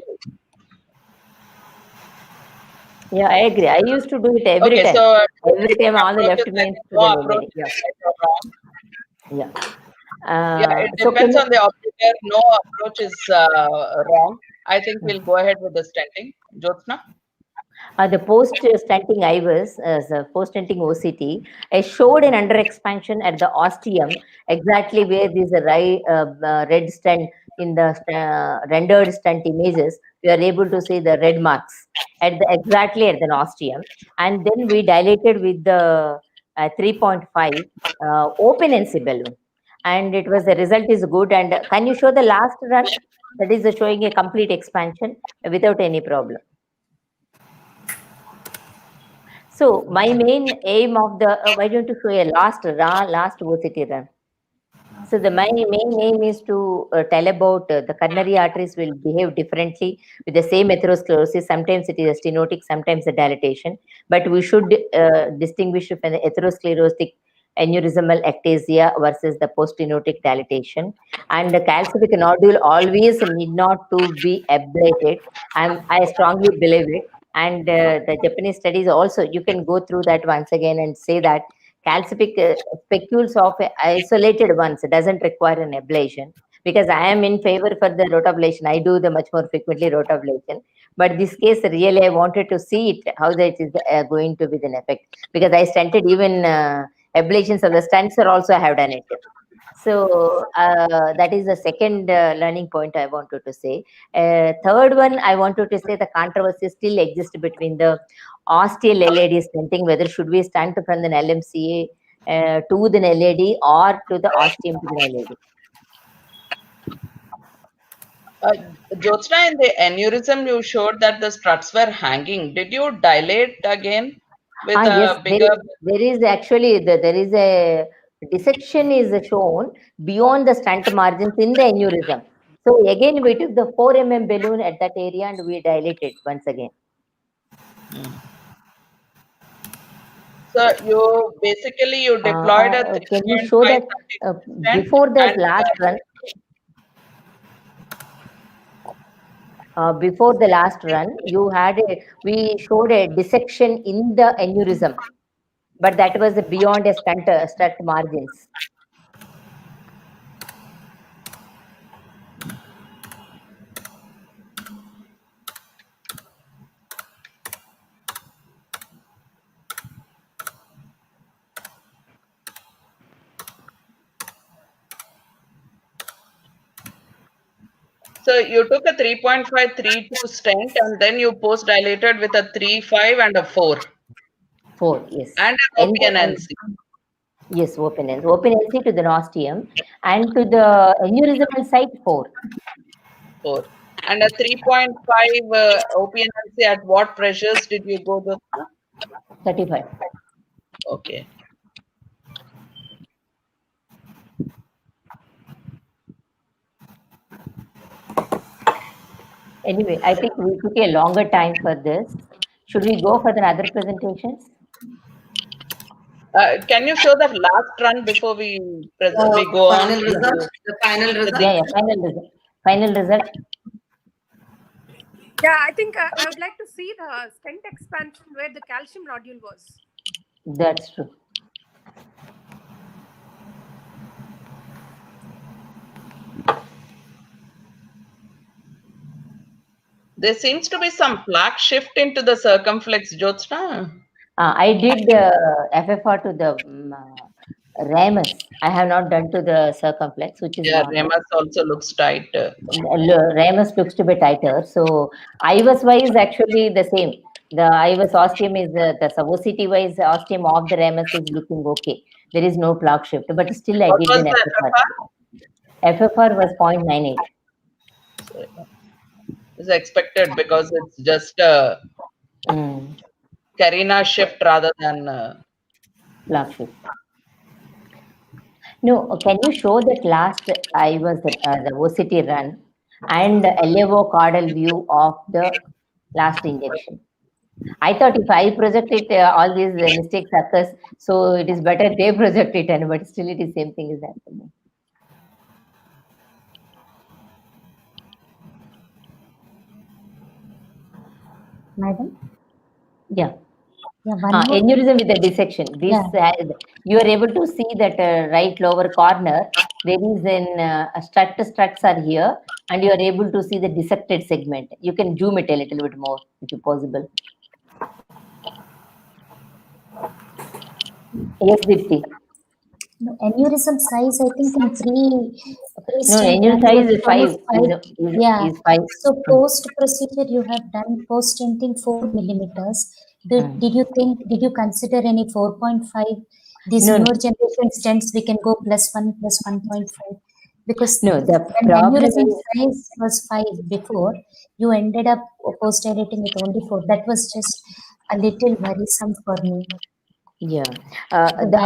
Yeah, I agree. I used to do it every time. So every time on the left main to the approach yeah. Yeah. Yeah. It depends on the operator. No approach is wrong. I think we'll go ahead with the stenting. Jyotsna? The post-stenting IVUS, post-stenting OCT, I showed an under expansion at the ostium, exactly where this red stent in the rendered stent images. We are able to see the red marks exactly at the ostium, and then we dilated with the 3.5 open NC balloon, and it was the result is good. And can you show the last run? That is showing a complete expansion without any problem. So my main aim of the why don't you show a last OCT run? So my main aim is to tell about the coronary arteries will behave differently with the same atherosclerosis. Sometimes it is a stenotic, sometimes a dilatation. But we should distinguish between the atherosclerotic aneurysmal ectasia versus the post-stenotic dilatation. And the calcific nodule always need not to be ablated. I strongly believe it. And the Japanese studies also, you can go through that once again and say that calcific spicules of isolated ones doesn't require an ablation, because I am in favor for the rotablation. I do the much more frequently rotablation, but this case really I wanted to see it how that is going to be an effect, because I stented even ablations of the stents are also I have done it. So that is the second learning point I wanted to say. Third one, I wanted to say the controversy still exists between the osteal LAD stenting, whether should we stent from the LMCA to the LAD or to the ostium to the LAD. Jyotsna, in the aneurysm, you showed that the struts were hanging. Did you dilate again with Yes, a bigger? there is actually there is a dissection is shown beyond the stent margins in the aneurysm. So again, we took the 4 mm balloon at that area and we dilated once again. So you basically deployed a can you show that before the last run? Before the last run, we showed a dissection in the aneurysm, but that was beyond a stunt margins. So you took a 3.532 stent and then you post dilated with a 3.5 and a 4. 4, yes. And an OPNNC. Yes, open NC to the nostium and to the aneurysmal site 4. 4. And a 3.5 OPNNC at what pressures did you go to? 35. Okay. Anyway, I think we took a longer time for this. Should we go for the other presentations? Can you show the last run before we go on? Final result? The final result? Yeah, final result. Final result. Yeah, I think I would like to see the stent expansion where the calcium nodule was. That's true. There seems to be some plaque shift into the circumflex, Jyotsna. I did FFR to the ramus. I have not done to the circumflex, which is normal. Ramus also looks tight. Ramus looks to be tighter. So IVUS wise, actually the same. The IVUS ostium is the OCT wise ostium of the ramus is looking okay. There is no plaque shift, but still I What did was an the FFR. FFR was 0.98. So, is expected because it's just Carina shift rather than plaque shift. No, can you show that last I was the OCT run and LAO caudal view of the last injection? I thought if I project it, all these mistakes occurs, so it is better they project it, and but still it is same thing is happening. Madam? Yeah. Yeah, one more. Aneurysm with the dissection. This you are able to see that right lower corner there is a struts are here, and you are able to see the dissected segment. You can zoom it a little bit more if possible. Yes, Dipti. No, aneurysm size, I think in No, aneurysm size is 5. Yeah. Is 5. So post procedure you have done post stenting 4 millimeters. Did you consider any 4.5? These newer generation stents we can go +1, +1.5 because no, the when problem aneurysm is size was 5 before, you ended up post dilating with only 4. That was just a little worrisome for me. Yeah, the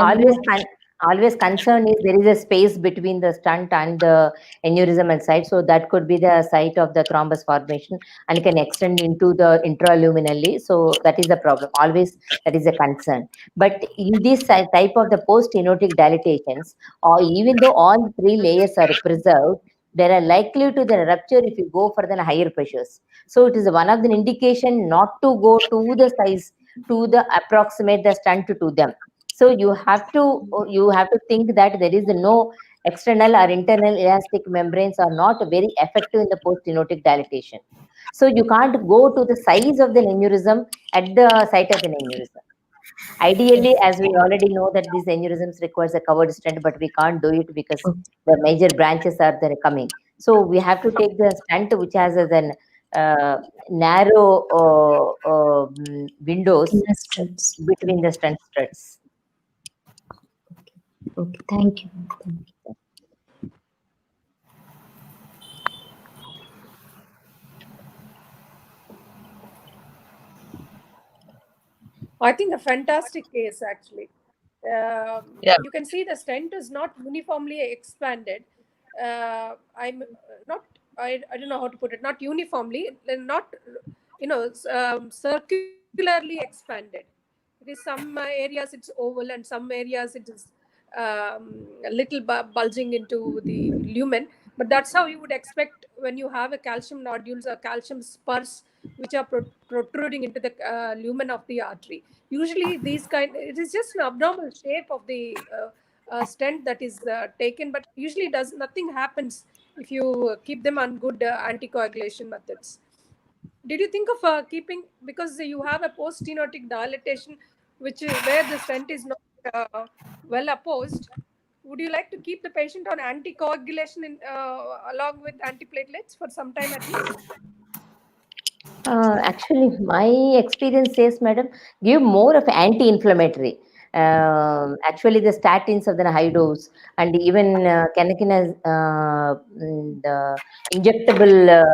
always concern is there is a space between the stunt and the aneurysmal site, so that could be the site of the thrombus formation and can extend into the intraluminally. So that is the problem. Always that is a concern. But in this type of the post-stenotic dilatations, or even though all 3 layers are preserved, there are likely to the rupture if you go for the higher pressures. So it is one of the indication not to go to the size to the approximate the stunt to them. So you have to think that there is no external or internal elastic membranes are not very effective in the post-stenotic dilatation. So you can't go to the size of the aneurysm at the site of the aneurysm. Ideally, as we already know that these aneurysms requires a covered stent, but we can't do it because the major branches are there coming. So we have to take the stent which has an narrow windows between the stent struts. Okay, thank you. I think a fantastic case actually. You can see the stent is not uniformly expanded. I'm not. I don't know how to put it. Not uniformly, not circularly expanded. It is some areas it's oval and some areas it is a little bulging into the lumen. But that's how you would expect when you have a calcium nodules or calcium spurs which are protruding into the lumen of the artery. Usually it is just an abnormal shape of the stent that is taken, but usually does nothing happens if you keep them on good anticoagulation methods. Did you think of keeping, because you have a post-stenotic dilatation which where the stent is not well opposed, would you like to keep the patient on anticoagulation along with antiplatelets for some time at least? Actually, my experience says, madam, give more of anti-inflammatory. Actually, the statins of the high dose and even canakinase, the injectable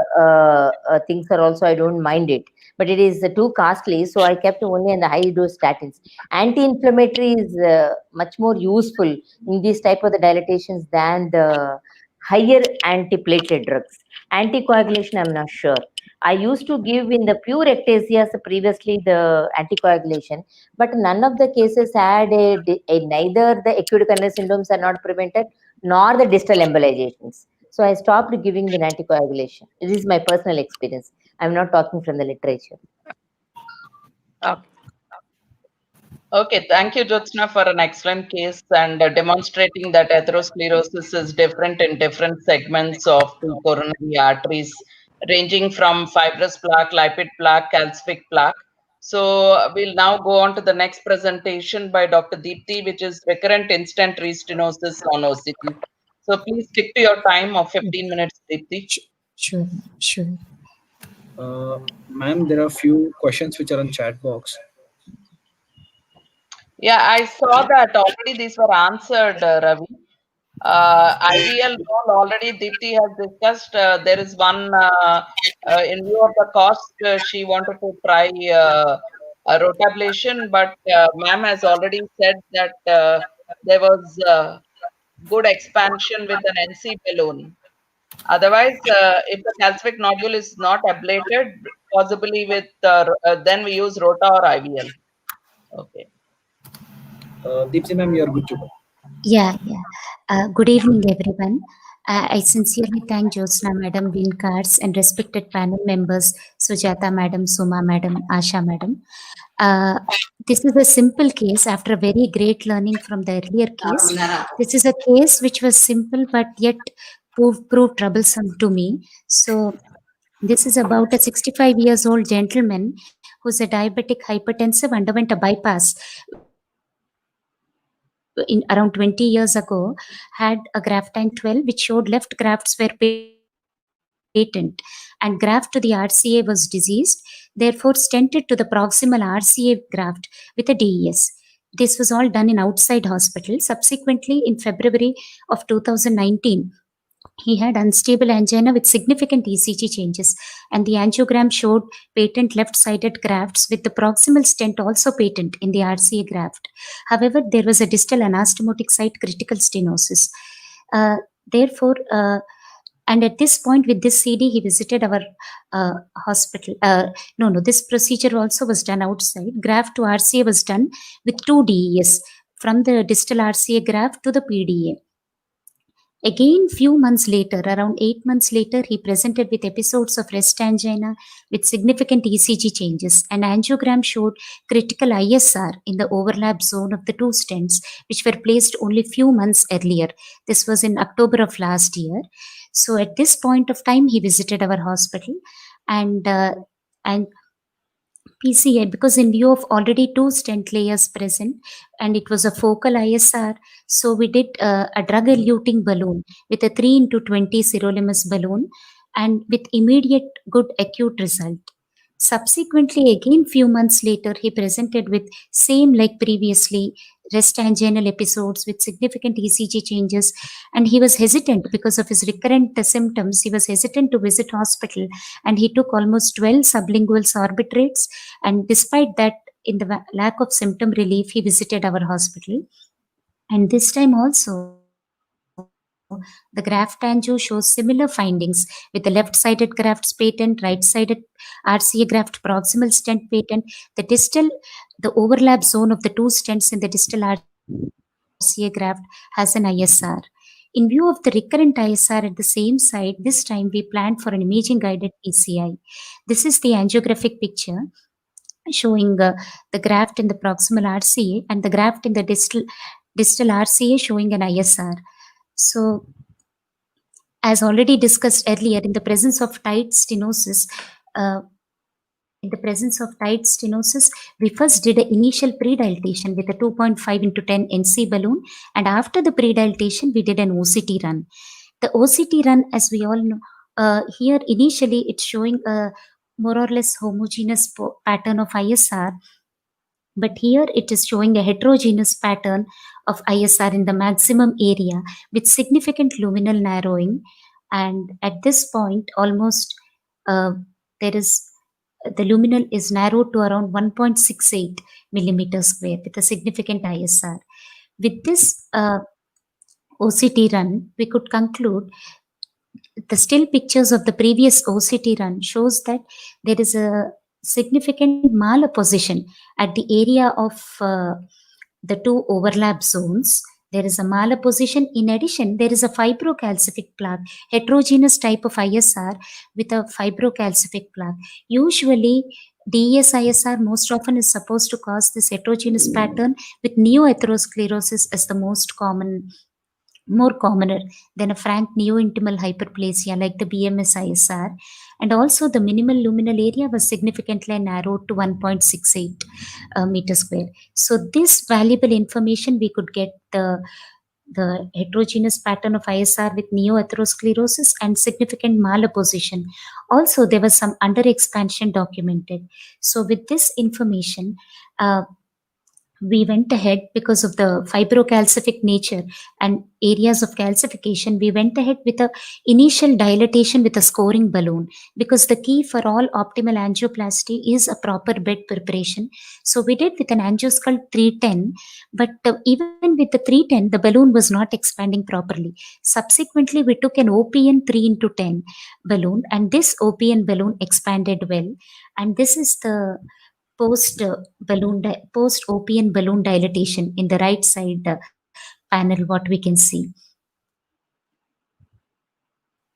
things are also, I don't mind it. But it is too costly, so I kept only on the high dose statins. Anti-inflammatory is much more useful in these type of the dilatations than the higher antiplatelet drugs. Anticoagulation, I'm not sure. I used to give in the pure ectasias previously the anticoagulation, but none of the cases had neither the acute coronary syndromes are not prevented nor the distal embolizations. So I stopped giving the anticoagulation. This is my personal experience. I'm not talking from the literature. Okay. Okay, thank you, Jyotsna, for an excellent case and demonstrating that atherosclerosis is different in different segments of the coronary arteries, ranging from fibrous plaque, lipid plaque, calcific plaque. So we'll now go on to the next presentation by Dr. Deepthi, which is recurrent instant restenosis on OCT. So please stick to your time of 15 minutes, Deepthi. Sure, sure. Ma'am, there are a few questions which are on chat box. Yeah, I saw that already these were answered, Ravi. IVL role already Deepthi has discussed. There is one in view of the cost, she wanted to try a rotablation, but ma'am has already said that there was good expansion with an NC balloon. Otherwise, if the calcific nodule is not ablated, possibly with then we use rota or IVL. Okay. Deepthi ma'am, you are good to go. Yeah, yeah. Good evening, everyone. I sincerely thank Jyotsna Madam, WINCARS, and respected panel members, Sujata Madam, Suma Madam, Asha Madam. This is a simple case after a very great learning from the earlier case. This is a case which was simple but yet proved troublesome to me. So this is about a 65 years old gentleman who's a diabetic hypertensive, underwent a bypass in around 20 years ago, had a graftine 12 which showed left grafts were patent and graft to the RCA was diseased, therefore stented to the proximal RCA graft with a DES. This was all done in outside hospital. Subsequently, in February of 2019, he had unstable angina with significant ECG changes, and the angiogram showed patent left-sided grafts with the proximal stent also patent in the RCA graft. However, there was a distal anastomotic site critical stenosis. Therefore, and at this point with this CD, he visited our hospital. This procedure also was done outside. Graft to RCA was done with 2 DES from the distal RCA graft to the PDA. Again, few months later, around 8 months later, he presented with episodes of rest angina with significant ECG changes. An angiogram showed critical ISR in the overlap zone of the 2 stents, which were placed only few months earlier. This was in October of last year. So at this point of time, he visited our hospital and PCA, because in view of already 2 stent layers present and it was a focal ISR, so we did a drug eluting balloon with a 3x20 sirolimus balloon and with immediate good acute result. Subsequently, again few months later, he presented with same like previously rest anginal episodes with significant ECG changes, and he was hesitant because of his recurrent symptoms. He was hesitant to visit hospital, and he took almost 12 sublingual sorbitrates, and despite that, in the lack of symptom relief, he visited our hospital. And this time also, the graft angio shows similar findings with the left-sided grafts patent, right-sided RCA graft, proximal stent patent. The overlap zone of the 2 stents in the distal RCA graft has an ISR. In view of the recurrent ISR at the same site, this time we planned for an imaging guided PCI. This is the angiographic picture showing the graft in the proximal RCA and the graft in the distal RCA showing an ISR. So, as already discussed earlier, in the presence of tight stenosis, we first did an initial pre-dilatation with a 2.5 into 10 NC balloon, and after the pre-dilatation, we did an OCT run. The OCT run, as we all know, here initially it's showing a more or less homogeneous pattern of ISR, but here it is showing a heterogeneous pattern of ISR in the maximum area with significant luminal narrowing. And at this point, almost the luminal is narrowed to around 1.68 millimeters square with a significant ISR. With this OCT run, we could conclude the still pictures of the previous OCT run shows that there is a significant malapposition at the area of the two overlap zones. There is a malapposition. In addition, there is a fibrocalcific plaque, heterogeneous type of ISR with a fibrocalcific plaque. Usually, DES-ISR most often is supposed to cause this heterogeneous pattern with neoatherosclerosis as the more commoner than a frank neointimal hyperplasia like the BMS ISR. And also the minimal luminal area was significantly narrowed to 1.68 meter square. So this valuable information we could get the heterogeneous pattern of ISR with neoatherosclerosis and significant malapposition. Also, there was some underexpansion documented. So with this information, we went ahead because of the fibrocalcific nature and areas of calcification. We went ahead with a initial dilatation with a scoring balloon because the key for all optimal angioplasty is a proper bed preparation. So we did with an angiosculpt 310, but even with the 310, the balloon was not expanding properly. Subsequently, we took an OPN 3 into 10 balloon, and this OPN balloon expanded well. And this is the post OPN balloon dilatation in the right side panel, what we can see.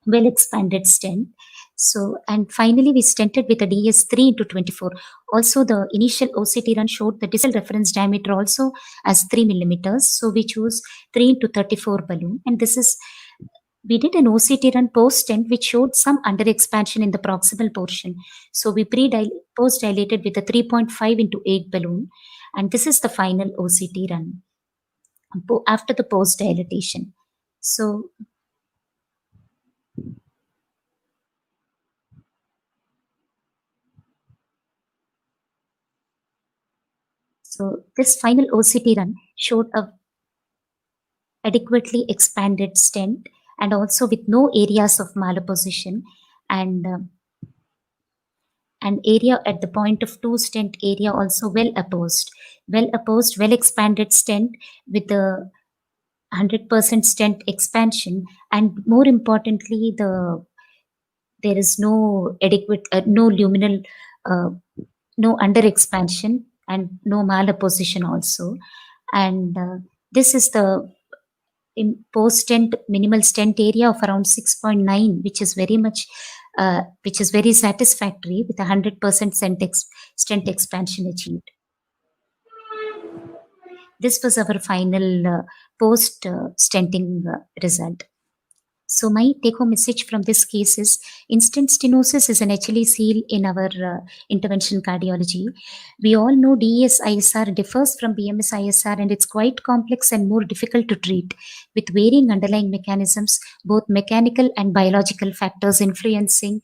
Well expanded stent. So, and finally we stented with a DS 3 into 24. Also the initial OCT run showed the distal reference diameter also as 3 millimeters. So we chose 3 into 34 balloon, and this is we did an OCT run post-stent which showed some underexpansion in the proximal portion. So we post-dilated with a 3.5 into 8 balloon, and this is the final OCT run after the post-dilatation. So this final OCT run showed a adequately expanded stent and also with no areas of malapposition, and an area at the point of 2 stent area also well opposed, well expanded stent with a 100% stent expansion, and more importantly, there is no adequate, no luminal, no under expansion and no malapposition also, and this is the post stent minimal stent area of around 6.9, which is very much which is very satisfactory with 100% stent expansion achieved. This was our final post stenting result. So my take-home message from this case is instant stenosis is an HLE seal in our intervention cardiology. We all know DES-ISR differs from BMS-ISR, and it's quite complex and more difficult to treat with varying underlying mechanisms, both mechanical and biological factors influencing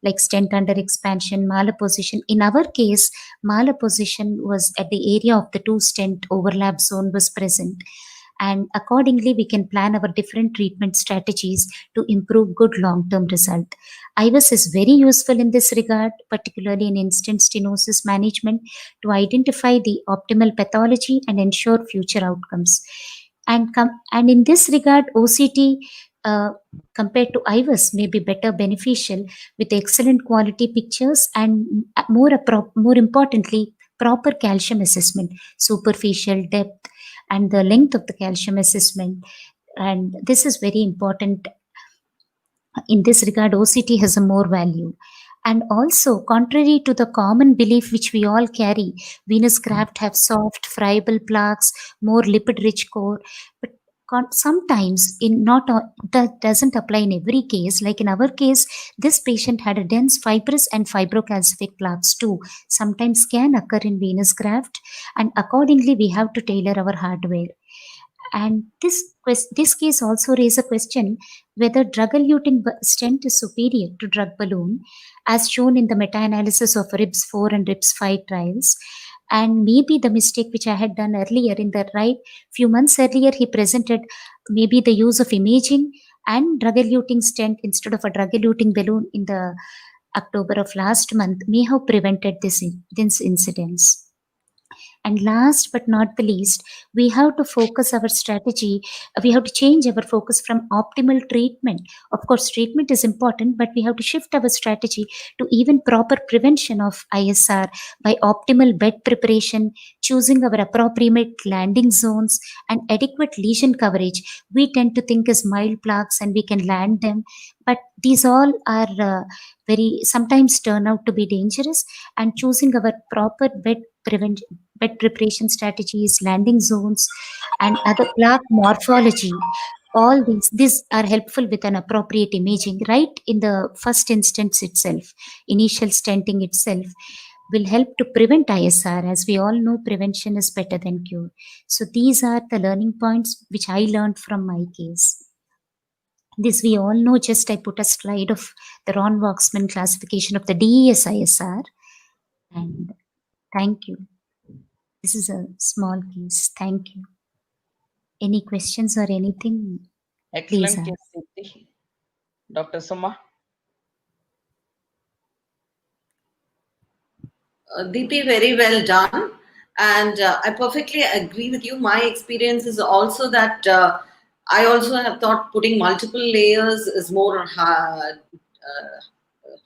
like stent under expansion, malapposition. In our case, malapposition was at the area of the 2 stent overlap zone was present. And accordingly, we can plan our different treatment strategies to improve good long-term result. IVUS is very useful in this regard, particularly in instant stenosis management, to identify the optimal pathology and ensure future outcomes. And in this regard, OCT compared to IVUS may be better beneficial with excellent quality pictures and more importantly, proper calcium assessment, superficial depth, and the length of the calcium assessment And this is very important. In this regard, OCT has a more value. And also, contrary to the common belief which we all carry, venous graft have soft, friable plaques, more lipid-rich core. But sometimes, that doesn't apply in every case. Like in our case, this patient had a dense fibrous and fibrocalcific plaques too. Sometimes can occur in venous graft, and accordingly, we have to tailor our hardware. And this case also raises a question whether drug-eluting stent is superior to drug balloon, as shown in the meta-analysis of RIBS 4 and RIBS 5 trials. And maybe the mistake which I had done earlier in the few months earlier, he presented maybe the use of imaging and drug-eluting stent instead of a drug-eluting balloon in the October of last month may have prevented this incidence. And last but not the least, we have to focus our strategy. We have to change our focus from optimal treatment. Of course, treatment is important, but we have to shift our strategy to even proper prevention of ISR by optimal bed preparation, choosing our appropriate landing zones, and adequate lesion coverage. We tend to think as mild plaques and we can land them, but these all are sometimes turn out to be dangerous. And choosing our proper bed preparation strategies, landing zones, and other plaque morphology, all these are helpful with an appropriate imaging right in the first instance itself. Initial stenting itself will help to prevent ISR. As we all know, prevention is better than cure. So these are the learning points which I learned from my case. This we all know. Just I put a slide of the Ron Waxman classification of the DES ISR. And thank you. This is a small case. Thank you. Any questions or anything? Excellent Please case, Deepthi. Dr. Suma. Deepthi, very well done. And I perfectly agree with you. My experience is also that I also have thought putting multiple layers is more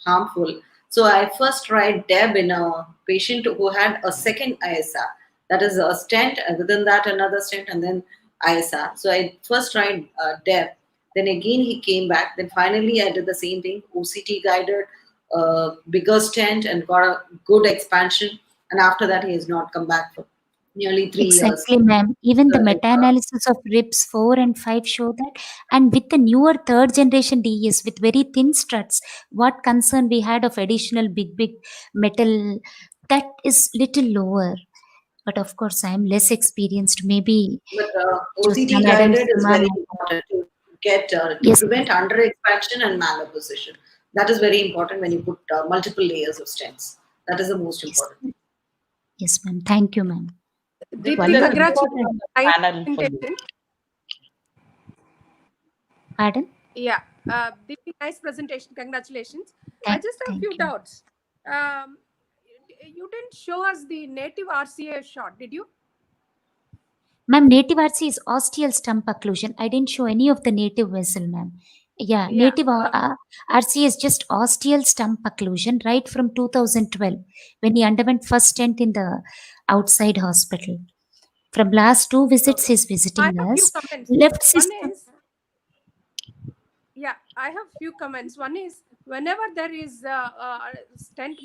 harmful. So I first tried DEB in a patient who had a second ISR. That is a stent, and within that another stent, and then ISR. So I first tried DEB. Then again he came back. Then finally I did the same thing, OCT guided, bigger stent, and got a good expansion. And after that he has not come back for nearly 3 years. Exactly, ma'am. Even the meta-analysis of RIBS 4 and 5 show that. And with the newer third generation DES with very thin struts, what concern we had of additional big metal, that is little lower. But of course, I am less experienced. Maybe But OCT guided is very important to get to prevent under expansion and malposition. That is very important when you put multiple layers of stents. That is the most important. Yes, ma'am. Thank you, ma'am. Congratulations. Panel for you. Pardon? Yeah, nice presentation. Congratulations. I just have a few doubts. You didn't show us the native RCA shot, did you? Ma'am, native RCA is ostial stump occlusion. I didn't show any of the native vessel, ma'am. Yeah, native RCA is just ostial stump occlusion right from 2012 when he underwent first stent in the outside hospital. From last 2 visits, he's visiting us. Left system. Yeah, I have few comments. One is whenever there is stent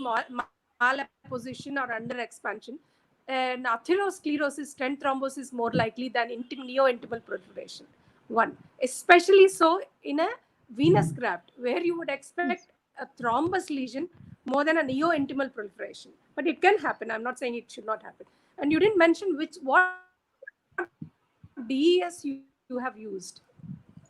malposition or under expansion, and atherosclerosis, stent thrombosis is more likely than neo-intimal proliferation. One, especially so in a venous graft where you would expect a thrombus lesion more than a neo-intimal proliferation. But it can happen. I'm not saying it should not happen. And you didn't mention what DES you have used.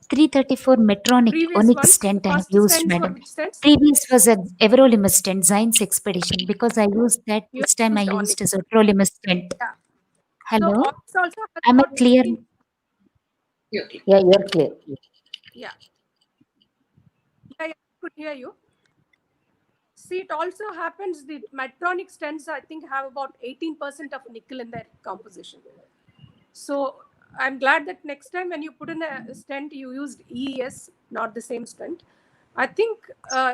334 Medtronic Onyx stent I have used, madam. Previous was a everolimus stent, Zions Expedition, because I used that. This time I used as a everolimus stent. Yeah. Hello? So Am I clear? Yeah, you're clear. Yeah. I could hear you. See, it also happens, the Medtronic stents, I think, have about 18% of nickel in their composition. So I'm glad that next time when you put in a stent, you used EES, not the same stent. I think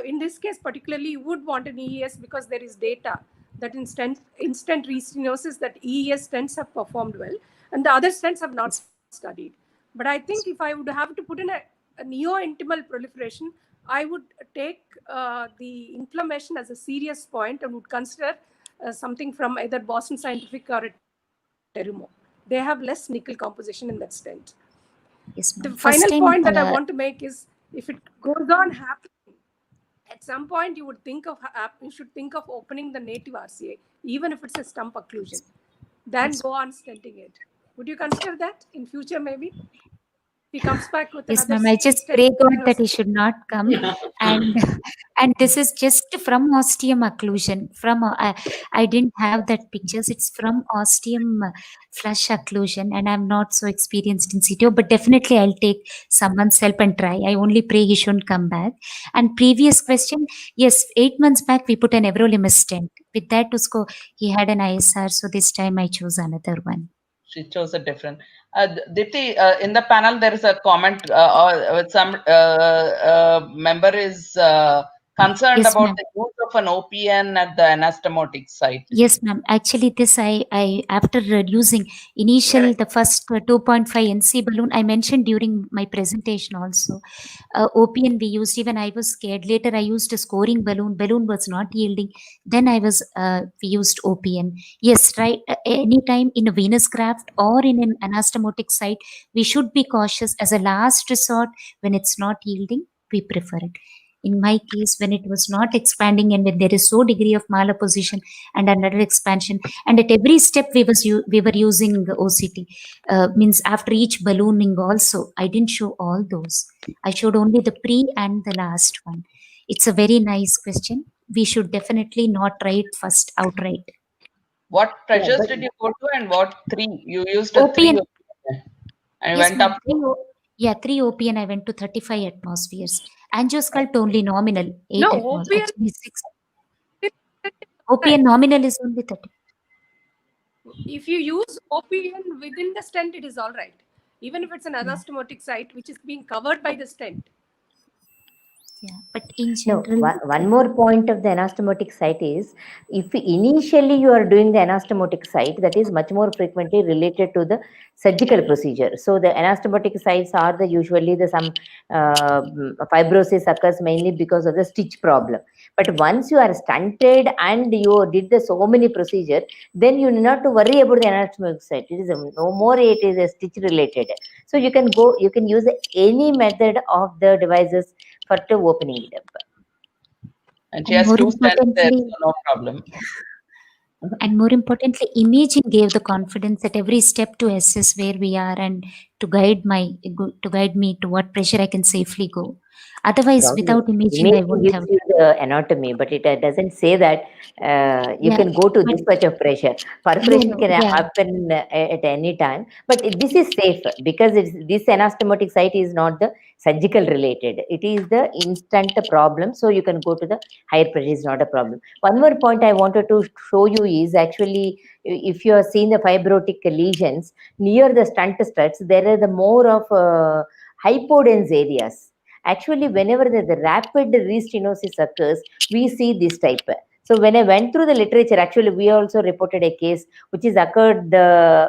in this case particularly, you would want an EES because there is data that in stent restenosis that EES stents have performed well and the other stents have not studied. But I think if I would have to put in a neointimal proliferation, I would take the inflammation as a serious point and would consider something from either Boston Scientific or a Terumo. They have less nickel composition in that stent. Yes, The ma'am. First final time, point that I want to make is, if it goes on happening, at some point you should think of opening the native RCA, even if it's a stump occlusion, then go on stenting it. Would you consider that in future, maybe? He comes back with yes, another ma'am. I just stent pray God that he diagnosis. should not come. And and this is just from ostium occlusion. From I didn't have that pictures. It's from ostium flush occlusion, and I'm not so experienced in CTO. But definitely, I'll take someone's help and try. I only pray he shouldn't come back. And previous question, yes, 8 months back we put an everolimus stent. With that, Usko, he had an ISR. So this time I chose another one. She chose a different. Dipti, in the panel, there is a comment, or some member is concerned Yes, about ma'am. the use of an OPN at the anastomotic site. Yes, ma'am. Actually, this I after reducing initial the first 2.5 NC balloon, I mentioned during my presentation also. OPN we used, even I was scared. Later I used a scoring balloon. Balloon was not yielding. Then we used OPN. Yes, right. Anytime in a venous graft or in an anastomotic site, we should be cautious. As a last resort, when it's not yielding, we prefer it. In my case, when it was not expanding and when there is so degree of malapposition and another expansion, and at every step we were using OCT, means after each ballooning also, I didn't show all those. I showed only the pre and the last one. It's a very nice question. We should definitely not try it first outright. What pressures but- did you go to, and what three? You used a OPN. 3 OPN, and Yes, went ma'am. up to? 3 OPN I went to 35 atmospheres. Angiosculpt only nominal, 8 No, atmospheres. OPN. Actually 6. OPN nominal is only 30. If you use OPN within the stent, it is all right. Even if it's an anastomotic site which is being covered by the stent. Yeah, but in No, general, one more point of the anastomotic site is, if initially you are doing the anastomotic site, that is much more frequently related to the surgical procedure. So the anastomotic sites are usually some fibrosis occurs mainly because of the stitch problem. But once you are stunted and you did so many procedure, then you need not to worry about the anastomotic site. It is no more, it is a stitch related. So you can use any method of the devices for the opening it up. And she and has more 2 stents there, importantly, so no problem. imaging gave the confidence at every step to assess where we are and to guide me to what pressure I can safely go. Otherwise, Probably without imaging, I imaging won't gives have. you the anatomy, but it doesn't say that you Yeah, can go to but this much of pressure. Perforation no, can yeah, happen at any time, but this is safe because this anastomotic site is not the surgical related. It is the instant problem, so you can go to the higher pressure is not a problem. One more point I wanted to show you is actually, if you are seeing the fibrotic lesions near the stunt struts, there are the more of hypodense areas. Actually, whenever the rapid restenosis occurs, we see this type. So when I went through the literature, actually, we also reported a case which is occurred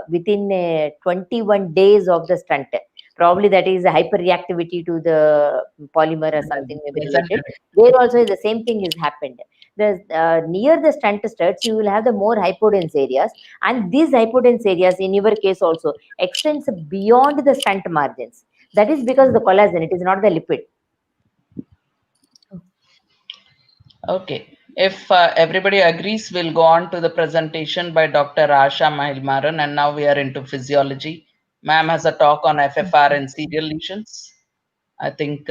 within 21 days of the stunt. Probably that is a hyperreactivity to the polymer or something may be related. There also the same thing is happened. The near the stunt struts, you will have the more hypodense areas, and these hypodense areas, in your case also, extends beyond the stunt margins. That is because the collagen, it is not the lipid. Okay. If everybody agrees, we'll go on to the presentation by Dr. Asha Mahilmaran, and now we are into physiology. Ma'am has a talk on FFR and serial lesions. I think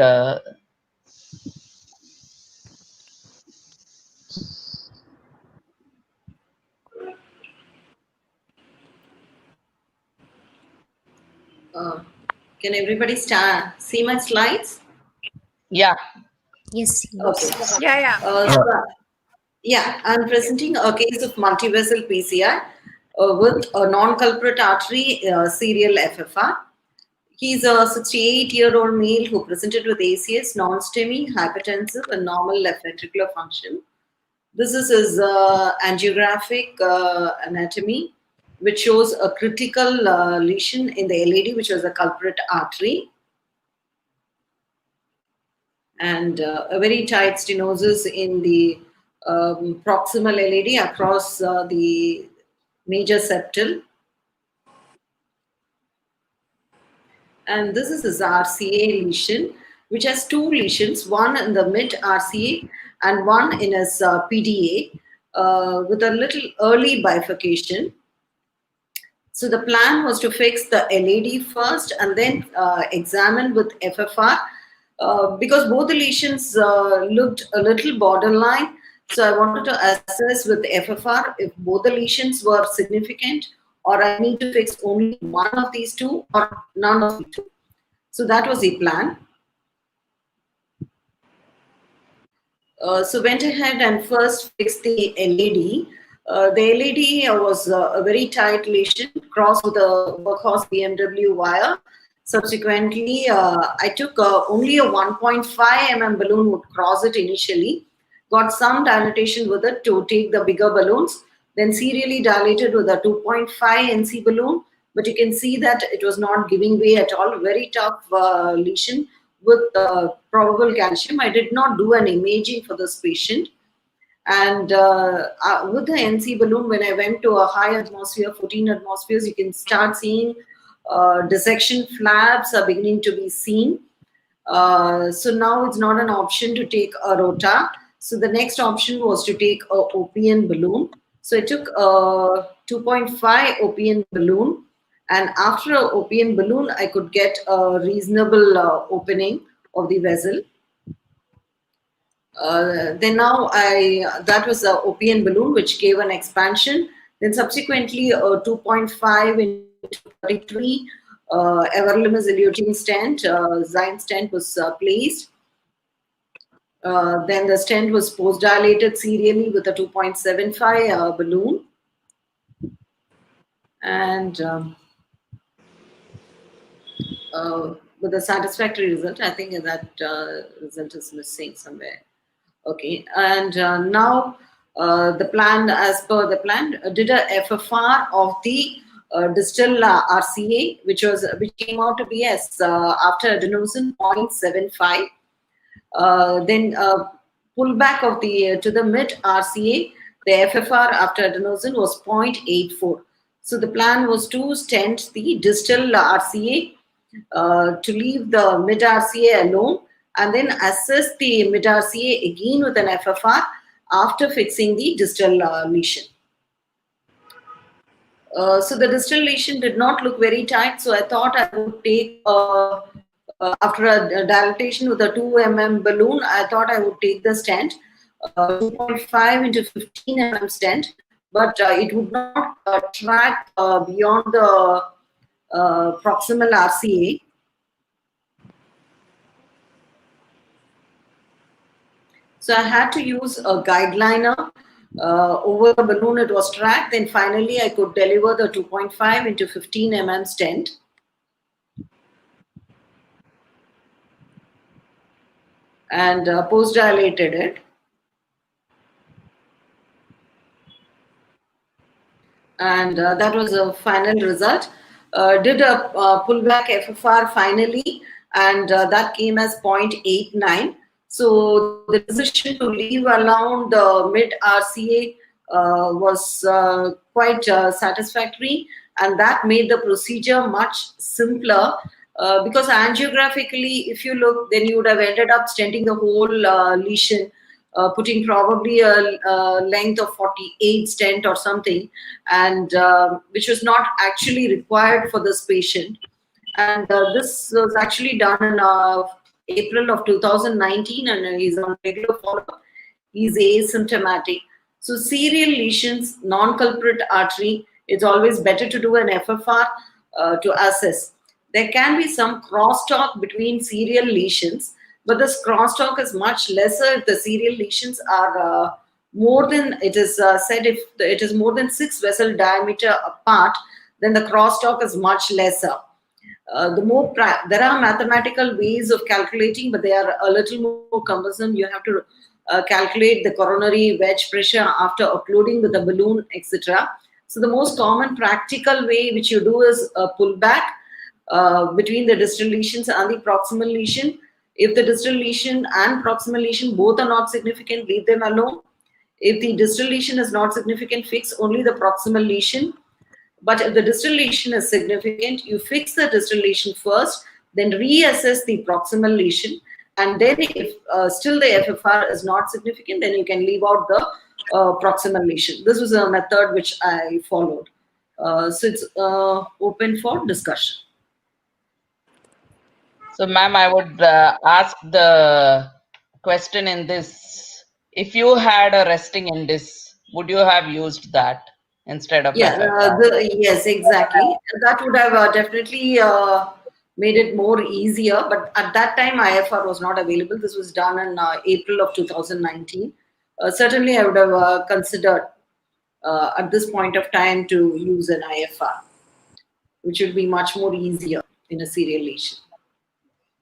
Can everybody see my slides? yeah. yes, Okay. yes. Yeah. Yeah, I'm presenting a case of multivessel PCI with a non-culprit artery serial FFR. He's a 68-year-old male who presented with ACS, non-STEMI, hypertensive, and normal left ventricular function. This is his angiographic anatomy. which shows a critical lesion in the LAD, which was a culprit artery, and a very tight stenosis in the proximal LAD across the major septal. And this is his RCA lesion, which has two lesions, one in the mid RCA and one in his PDA, with a little early bifurcation. So the plan was to fix the LAD first and then examine with FFR, because both the lesions looked a little borderline. So I wanted to assess with FFR if both the lesions were significant, or I need to fix only one of these two or none of the two. So that was the plan. So went ahead and first fixed the LAD. The LAD was a very tight lesion crossed with a workhorse BMW wire. Subsequently, I took only a 1.5 mm balloon would cross it initially. Got some dilatation with it to take the bigger balloons. Then serially dilated with a 2.5 NC balloon. But you can see that it was not giving way at all. Very tough lesion with probable calcium. I did not do an imaging for this patient. And with the NC balloon, when I went to a high atmosphere, 14 atmospheres, you can start seeing dissection flaps are beginning to be seen. So now it's not an option to take a rota. So the next option was to take a OPN balloon. So I took a 2.5 OPN balloon. And after an OPN balloon, I could get a reasonable opening of the vessel. Then now that was the OPN balloon, which gave an expansion. Then subsequently a 2.5 into 33 everolimus eluting stent, Zyme stent was placed. Then the stent was post-dilated serially with a 2.75 balloon. And with a satisfactory result. I think that result is missing somewhere. Okay, and now the plan, as per the plan, did a FFR of the distal RCA, which came out to be as after adenosine 0.75. Then pullback of the to the mid RCA, the FFR after adenosine was 0.84. So the plan was to stent the distal RCA, to leave the mid RCA alone, and then assess the mid RCA again with an FFR after fixing the distal lesion. So the distal lesion did not look very tight, so I thought I would take after a dilatation with a 2 mm balloon, I thought I would take the stent, 2.5 into 15 mm stent, but it would not track beyond the proximal RCA. So I had to use a guide liner over the balloon. It was tracked. Then finally I could deliver the 2.5 into 15 mm stent. And post-dilated it. And that was a final result. Did a pullback FFR finally, and that came as 0.89. So the decision to leave around the mid RCA was quite satisfactory, and that made the procedure much simpler. Because angiographically, if you look, then you would have ended up stenting the whole lesion, putting probably a length of 48 stent or something, and which was not actually required for this patient. And this was actually done in April of 2019, and he's on regular follow-up. He's asymptomatic. So serial lesions, non-culprit artery, it's always better to do an FFR to assess. There can be some crosstalk between serial lesions, but this crosstalk is much lesser if the serial lesions are more than, it is said, if it is more than 6 vessel diameter apart, then the crosstalk is much lesser. There are mathematical ways of calculating, but they are a little more cumbersome. You have to calculate the coronary wedge pressure after occluding with a balloon, etc. So the most common practical way which you do is a pullback between the distal lesions and the proximal lesion. If the distal lesion and proximal lesion both are not significant, leave them alone. If the distal lesion is not significant, fix only the proximal lesion. But if the distal lesion is significant, you fix the distal lesion first, then reassess the proximal lesion. And then if still the FFR is not significant, then you can leave out the proximal lesion. This was a method which I followed. So it's open for discussion. So, ma'am, I would ask the question in this. If you had a resting indis, would you have used that instead of Yeah, FFR? yes, exactly. That would have definitely made it more easier. But at that time, IFR was not available. This was done in April of 2019. Certainly, I would have considered at this point of time to use an IFR, which would be much more easier in a serial lesion.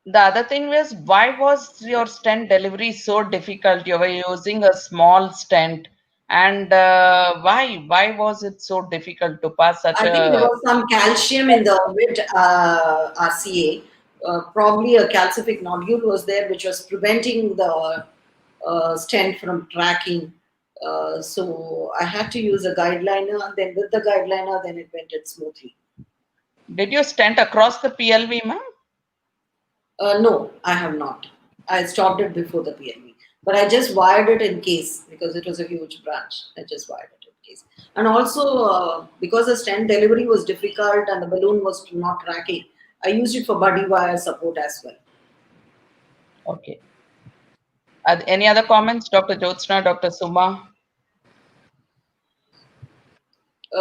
The other thing was, why was your stent delivery so difficult? You were using a small stent, and why was it so difficult to pass such I think there a? was some calcium in the mid RCA. Probably a calcific nodule was there, which was preventing the stent from tracking. So I had to use a guide liner, and then with the guide liner, then it went in smoothly. Did you stent across the PLV, ma'am? No, I have not. I stopped it before the PLV, but I just wired it in case because it was a huge branch. I just wired it in case, and also because the stent delivery was difficult and the balloon was not tracking, I used it for buddy wire support as well. Okay. Any other comments, Dr. Jyotsna, Dr. Suma?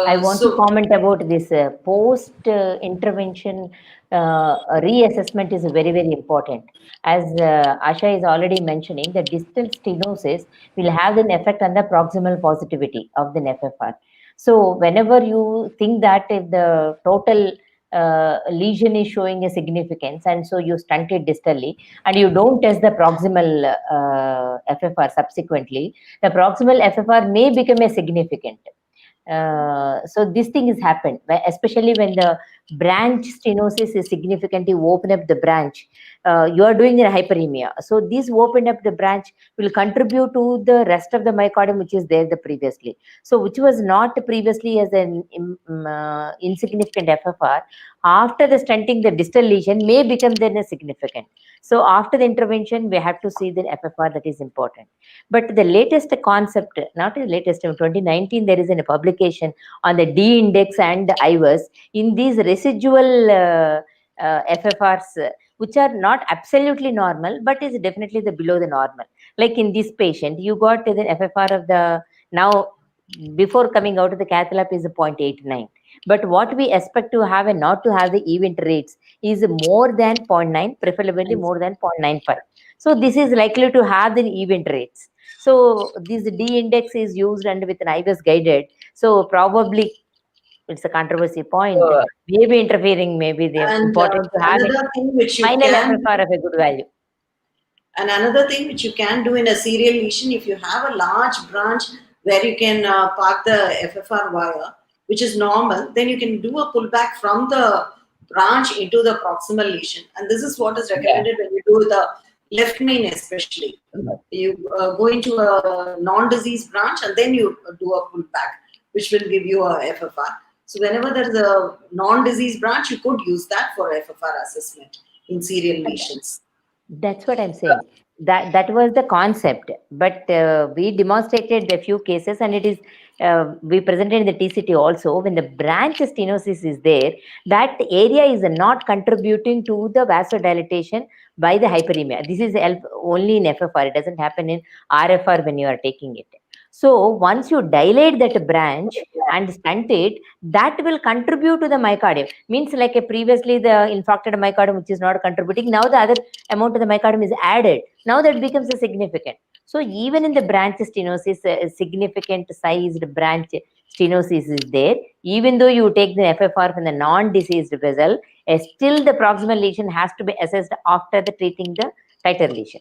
I want to comment about this post-intervention reassessment is very, very important. As Asha is already mentioning, the distal stenosis will have an effect on the proximal positivity of the FFR. So whenever you think that if the total lesion is showing a significance, and so you stunt it distally, and you don't test the proximal FFR subsequently, the proximal FFR may become a significant. So this thing has happened, especially when the branch stenosis is significant. You open up the branch, you are doing a hyperemia. So this open up the branch will contribute to the rest of the myocardium which is there previously. So which was not previously as an insignificant FFR. After the stenting, the distal lesion may become then a significant. So after the intervention, we have to see the FFR, that is important. But the latest concept, not the latest, in 2019, there is a publication on the D index and the IVUS in these residual FFRs, which are not absolutely normal, but is definitely the below the normal. Like in this patient, you got the FFR of the now before coming out of the cath lab is 0.89. But what we expect to have and not to have the event rates is more than 0.9, preferably more than 0.95. So this is likely to have the event rates. So this D index is used and with an IVUS guided. So probably it's a controversy point. Maybe interfering, maybe the important to have it. Thing which you Final can FFR of a good value. And another thing which you can do in a serial lesion, if you have a large branch where you can park the FFR wire, which is normal, then you can do a pullback from the branch into the proximal lesion. And this is what is recommended when you do the left main especially. You go into a non-disease branch and then you do a pullback, which will give you a FFR. So whenever there is a non-disease branch, you could use that for FFR assessment in serial lesions. That's what I'm saying. That was the concept, but we demonstrated a few cases, and it is we presented in the TCT also. When the branch stenosis is there, that area is not contributing to the vasodilatation by the hyperemia. This is only in FFR. It doesn't happen in RFR when you are taking it. So once you dilate that branch and stunt it, that will contribute to the myocardium. Means like previously the infarcted myocardium which is not contributing, now the other amount of the myocardium is added. Now that becomes a significant. So even in the branch stenosis, a significant sized branch stenosis is there. Even though you take the FFR from the non-diseased vessel, still the proximal lesion has to be assessed after the treating the tighter lesion.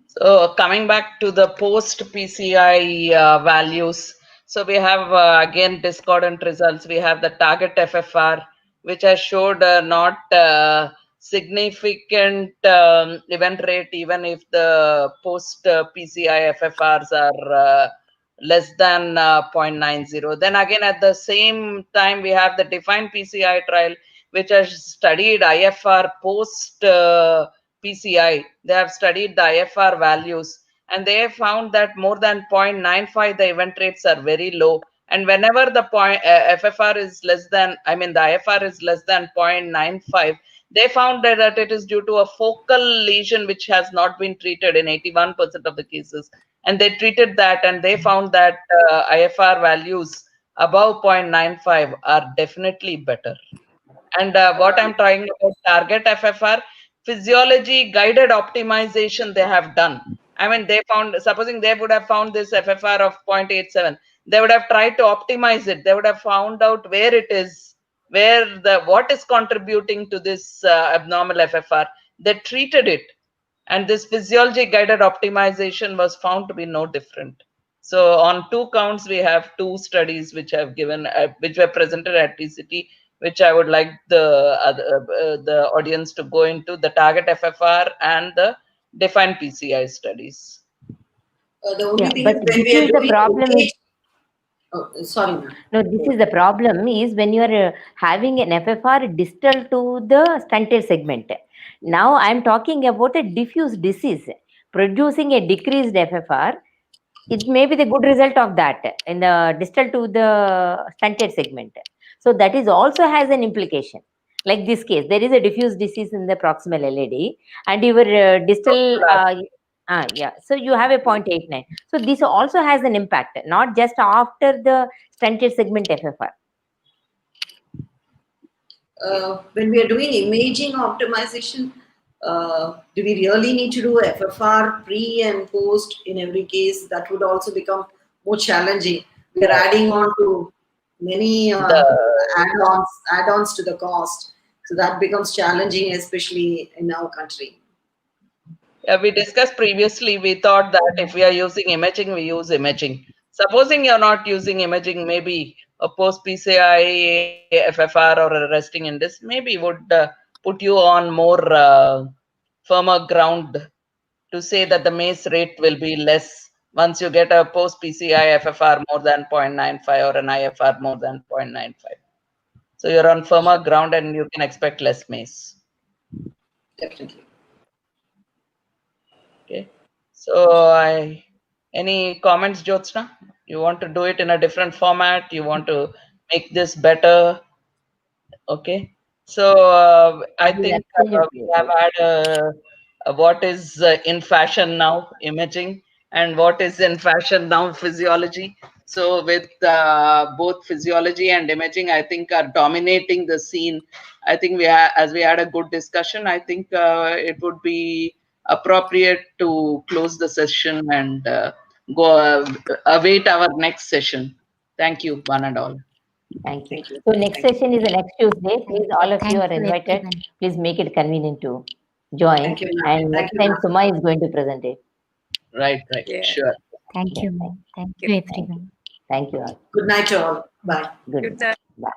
So coming back to the post PCI values, So we have again discordant results. We have the target FFR, which has showed not significant event rate, even if the post PCI FFRs are less than 0.90. Then again, at the same time, we have the defined PCI trial, which has studied IFR post PCI. They have studied the IFR values, and they have found that more than 0.95, the event rates are very low. And whenever the FFR is less than, I mean, the IFR is less than 0.95, they found that it is due to a focal lesion which has not been treated in 81% of the cases. And they treated that, and they found that IFR values above 0.95 are definitely better. And what I'm trying about target FFR, physiology guided optimization they have done. I mean, they found, supposing they would have found this FFR of 0.87, they would have tried to optimize it. They would have found out where it is, what is contributing to this abnormal FFR. They treated it, and this physiology guided optimization was found to be no different. So on 2 counts, we have 2 studies which have given, which were presented at TCT, which I would like the audience to go into: the target FFR and the defined PCI studies. The only thing but is when this we are is the doing problem. sorry, ma'am. No, this is the problem is when you are having an FFR distal to the stunted segment. Now I am talking about a diffuse disease producing a decreased FFR. It may be the good result of that in the distal to the stunted segment. So that is also has an implication. Like this case, there is a diffuse disease in the proximal LAD, and your distal. Yeah, so you have a 0.89. So this also has an impact, not just after the stunted segment FFR. When we are doing imaging optimization, do we really need to do FFR pre and post in every case? That would also become more challenging. We are adding on to many add-ons to the cost. So that becomes challenging, especially in our country. Yeah, we discussed previously, we thought that if we are using imaging, we use imaging. Supposing you're not using imaging, maybe a post PCI FFR or a resting in this maybe would put you on more firmer ground to say that the MACE rate will be less once you get a post PCI FFR more than 0.95 or an IFR more than 0.95. So you're on firmer ground and you can expect less MACE. Definitely. Okay. So any comments, Jyotsna? You want to do it in a different format? You want to make this better? Okay. So I think we have had what is in fashion now, imaging, and what is in fashion now, physiology. So with both physiology and imaging, I think are dominating the scene. I think as we had a good discussion, I think it would be appropriate to close the session and go await our next session. Thank you, one and all. Thank you. So next session is the next Tuesday. Please, all of you are invited. everyone. Please make it convenient to join. Thank you, ma'am. And Thank next you, time ma'am. Suma is going to present it. Right. Yeah. Sure. Thank you, ma'am. Thank you, everyone. Thank you all. Good night to all. Bye. Good. Good night. Bye.